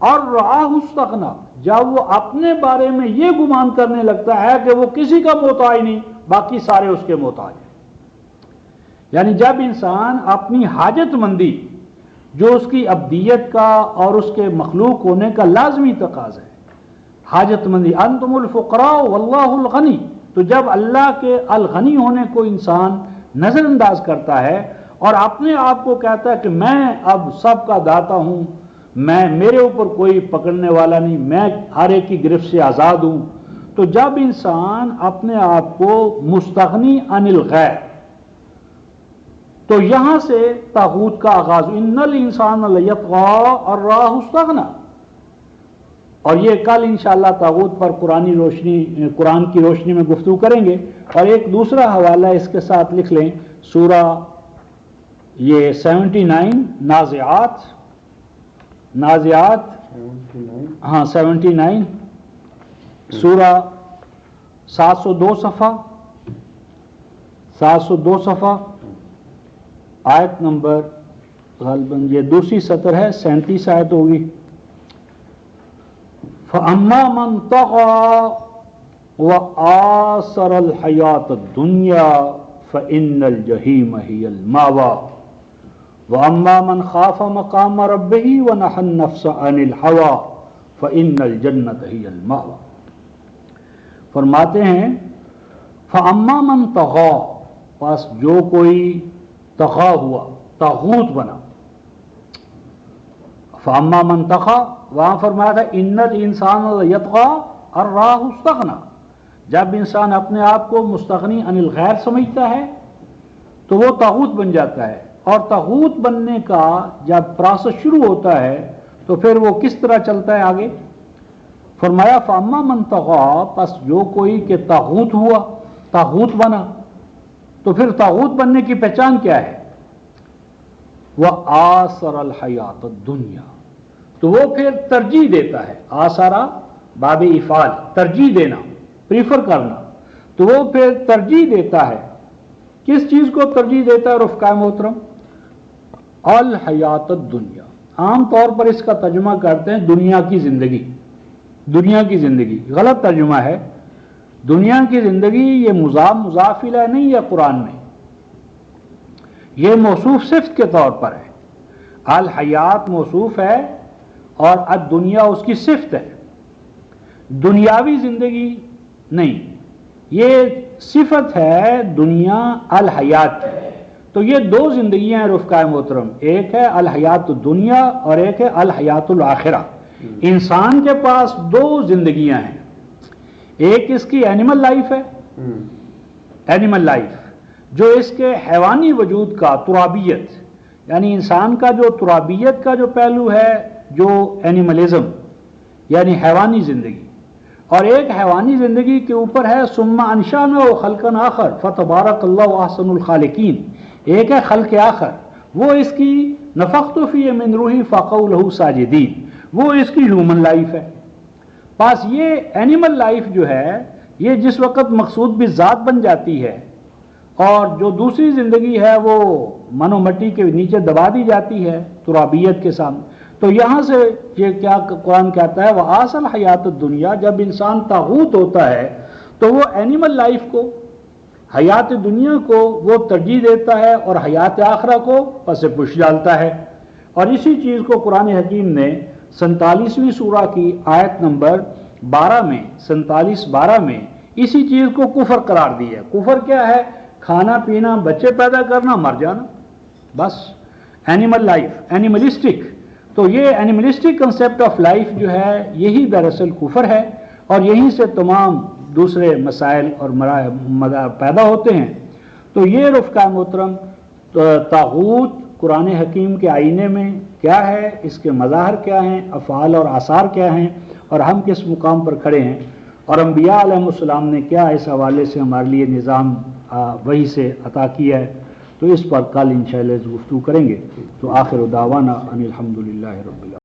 اور رآہ استغنا، جب وہ اپنے بارے میں یہ گمان کرنے لگتا ہے کہ وہ کسی کا محتاج نہیں، باقی سارے اس کے محتاج ہیں۔ یعنی جب انسان اپنی حاجت مندی جو اس کی ابدیت کا اور اس کے مخلوق ہونے کا لازمی تقاضا ہے، حاجت مندی، انتم الفقراء واللہ الغنی، تو جب اللہ کے الغنی ہونے کو انسان نظر انداز کرتا ہے اور اپنے آپ کو کہتا ہے کہ میں اب سب کا داتا ہوں، میرے اوپر کوئی پکڑنے والا نہیں، میں ہر ایک کی گرفت سے آزاد ہوں، تو جب انسان اپنے آپ کو مستغنی عن الغیر، تو یہاں سے طاغوت کا آغاز، ان الانسان لیطغی ان رآہ استغنی۔ اور یہ کل انشاءاللہ طاغوت پر قرآن کی روشنی میں گفتگو کریں گے۔ اور ایک دوسرا حوالہ اس کے ساتھ لکھ لیں، سورہ یہ 79 نازعات، ہاں 79 سورہ 702 صفحہ آیت نمبر غالباً یہ دوسری سطر ہے، 37 آیت ہوگی۔ فَأَمَّا مَنْ طَغَى وَآثَرَ الْحَيَاةَ الدُّنْيَا فَإِنَّ الْجَحِيمَ هِيَ الْمَأْوَى وَأَمَّا مَنْ خَافَ مَقَامَ رَبِّهِ وَنَهَى النَّفْسَ عَنِ الْهَوَى فَإِنَّ الْجَنَّةَ هِيَ الْمَأْوَى۔ فرماتے ہیں فَأَمَّا مَنْ طَغَى، پس جو کوئی طغا ہوا، طاغوت بنا، فَأَمَّا مَنْ طَغَى، وہاں فرمایا تھا ان الانسان لیطغی ان رآہ استغنی، جب انسان اپنے آپ کو مستغنی عن الغیر سمجھتا ہے تو وہ طاغوت بن جاتا ہے۔ اور طاغوت بننے کا جب پروسیس شروع ہوتا ہے تو پھر وہ کس طرح چلتا ہے آگے؟ فرمایا فَأَمَّا مَنْ طَغَى، پس جو کوئی کہ طاغوت ہوا، طاغوت بنا، تو پھر طاغوت بننے کی پہچان کیا ہے؟ وَآثَرَ الْحَيَاةَ الدُّنْيَا، تو وہ پھر ترجیح دیتا ہے، آثارا باب افعال، ترجیح دینا، پریفر کرنا، تو وہ پھر ترجیح دیتا ہے، کس چیز کو ترجیح دیتا ہے رفقائے محترم؟ الحیات الدنیا، عام طور پر اس کا ترجمہ کرتے ہیں دنیا کی زندگی، دنیا کی زندگی، غلط ترجمہ ہے۔ دنیا کی زندگی یہ مضاف الیہ نہیں ہے قرآن میں، یہ موصوف صفت کے طور پر ہے۔ الحیات موصوف ہے اور الدنیا اس کی صفت ہے، دنیاوی زندگی نہیں، یہ صفت ہے دنیا الحیات کی۔ تو یہ دو زندگیاں ہیں رفقائے محترم، ایک ہے الحیات الدنیا اور ایک ہے الحیات الاخرہ۔ انسان کے پاس دو زندگیاں ہیں، ایک اس کی اینیمل لائف ہے، اینیمل لائف جو اس کے حیوانی وجود کا ترابیت، یعنی انسان کا جو ترابیت کا جو پہلو ہے، جو اینیملزم یعنی حیوانی زندگی، اور ایک حیوانی زندگی کے اوپر ہے ثم انشأناه خلقا آخر فتبارک اللہ احسن الخالقین، ایک ہے خلق آخر، وہ اس کی نفخت فیہ من روحی فقعوا لہ ساجدین، وہ اس کی ہیومن لائف ہے۔ پس یہ اینیمل لائف جو ہے یہ جس وقت مقصود بھی ذات بن جاتی ہے اور جو دوسری زندگی ہے وہ من و مٹی کے نیچے دبا دی جاتی ہے ترابیت کے سامنے، تو یہاں سے یہ کیا قرآن کہتا ہے وآثر الحیات الدنیا، جب انسان طاغوت ہوتا ہے تو وہ اینیمل لائف کو، حیات دنیا کو وہ ترجیح دیتا ہے اور حیات آخرہ کو پس پش ڈالتا ہے۔ اور اسی چیز کو قرآن حکیم نے 47ویں سورہ کی آیت نمبر 12 میں، 47-12 میں اسی چیز کو کفر قرار دی ہے۔ کفر کیا ہے؟ کھانا پینا، بچے پیدا کرنا، مر جانا، بس اینیمل لائف، اینیملسٹک۔ تو یہ اینیملسٹک کنسیپٹ آف لائف جو ہے یہی دراصل کفر ہے، اور یہیں سے تمام دوسرے مسائل اور پیدا ہوتے ہیں۔ تو یہ رفقہ محترم طاغوت قرآن حکیم کے آئینے میں کیا ہے، اس کے مظاہر کیا ہیں، افعال اور آثار کیا ہیں، اور ہم کس مقام پر کھڑے ہیں، اور انبیاء علیہ السلام نے کیا اس حوالے سے ہمارے لیے نظام وحی سے عطا کیا ہے، تو اس پر کل انشاءاللہ گفتگو کریں گے۔ تو آخر دعوانا ان الحمدللہ رب العالمین۔